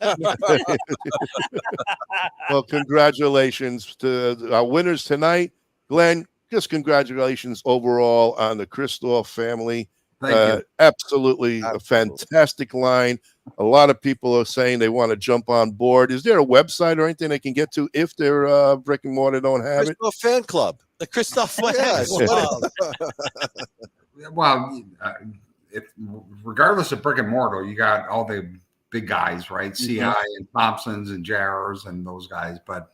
Well, congratulations to our winners tonight. Glenn, just congratulations overall on the Kristoff family. Thank you. Absolutely a fantastic line. A lot of people are saying they want to jump on board. Is there a website or anything they can get to if their brick and mortar don't have it? Kristoff fan club. The Christoph. Yes. Well, if regardless of brick and mortar, you got all the big guys, right? CI and Thompsons and Jerahs and those guys. But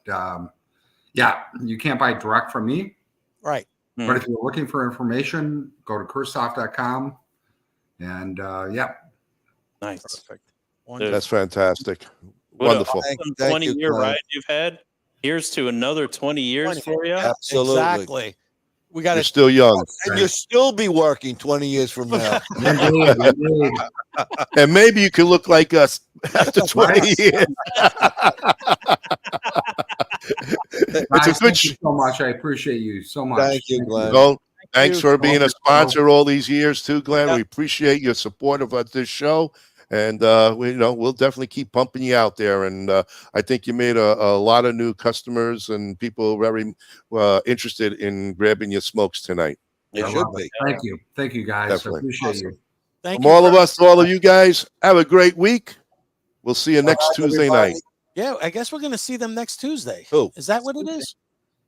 yeah, you can't buy direct from me. Right. But if you're looking for information, go to Kristoff.com. And yeah. Nice. Perfect. That's fantastic. What Wonderful. An awesome Thank you, 20-year Glenn. ride you've had. Here's to another 20 years 20. for you. Absolutely. Exactly. We got You're to still young. And you'll still be working 20 years from now. Indeed. And maybe you can look like us after 20 years. It's a Guys, good thank you so much. I appreciate you so much. Thank you, Glenn. Well, thanks you. for being a sponsor all these years too, Glenn. Yep. We appreciate your support of this show, and we'll definitely keep pumping you out there. And I think you made a lot of new customers and people very interested in grabbing your smokes tonight. It I should love it. be. Thank you, guys. Definitely. I appreciate you. thank From you. all of us to all of you guys, have a great week. We'll see you next All right, Tuesday everybody. night. Yeah, I guess we're going to see them next Tuesday. Who? Is that what it is?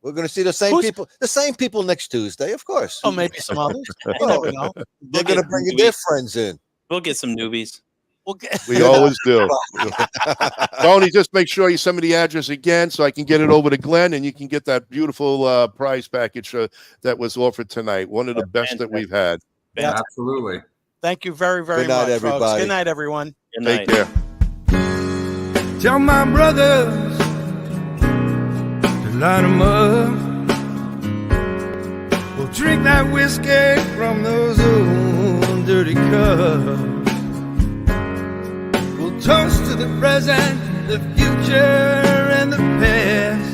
We're going to see the same Who's- people. The same people next Tuesday, of course. Oh, maybe some others. You never know. They're going to bring their friends in. We'll get some newbies. We'll get, We always do. Tony, just make sure you send me the address again so I can get it over to Glenn and you can get that beautiful prize package that was offered tonight. One of the best that we've had. Yeah. Absolutely. thank you very, very Good night, much, folks. everybody. Good night, everyone. Good Take night. care. Tell my brothers to line 'em up. We'll drink that whiskey from those old dirty cups. We'll toast to the present, the future, and the past.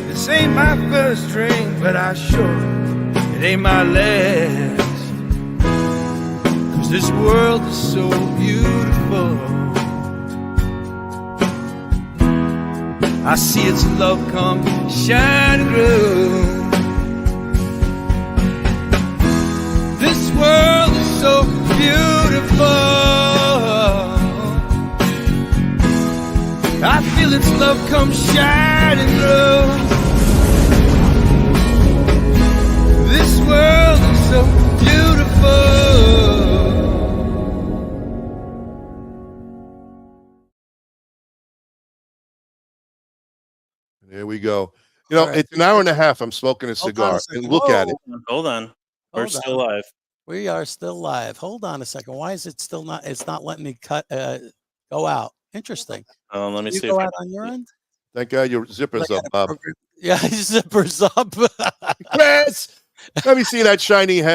This ain't my first drink, but I sure it ain't my last. 'Cause this world is so beautiful. I see its love come shining through. This world is so beautiful. I feel its love come shining through. This world is so beautiful. There we go. You know, Right. it's an hour and a half. I'm smoking a Hold on a cigar, second. and look at it. Hold on. We're Hold still on. live. We are still live. Hold on a second. Why is it still not? It's not letting me go out. Interesting. Let me You see. go If out on your end? Thank God your zipper's up, Bob. Yeah, zippers up. Chris, let me see that shiny head.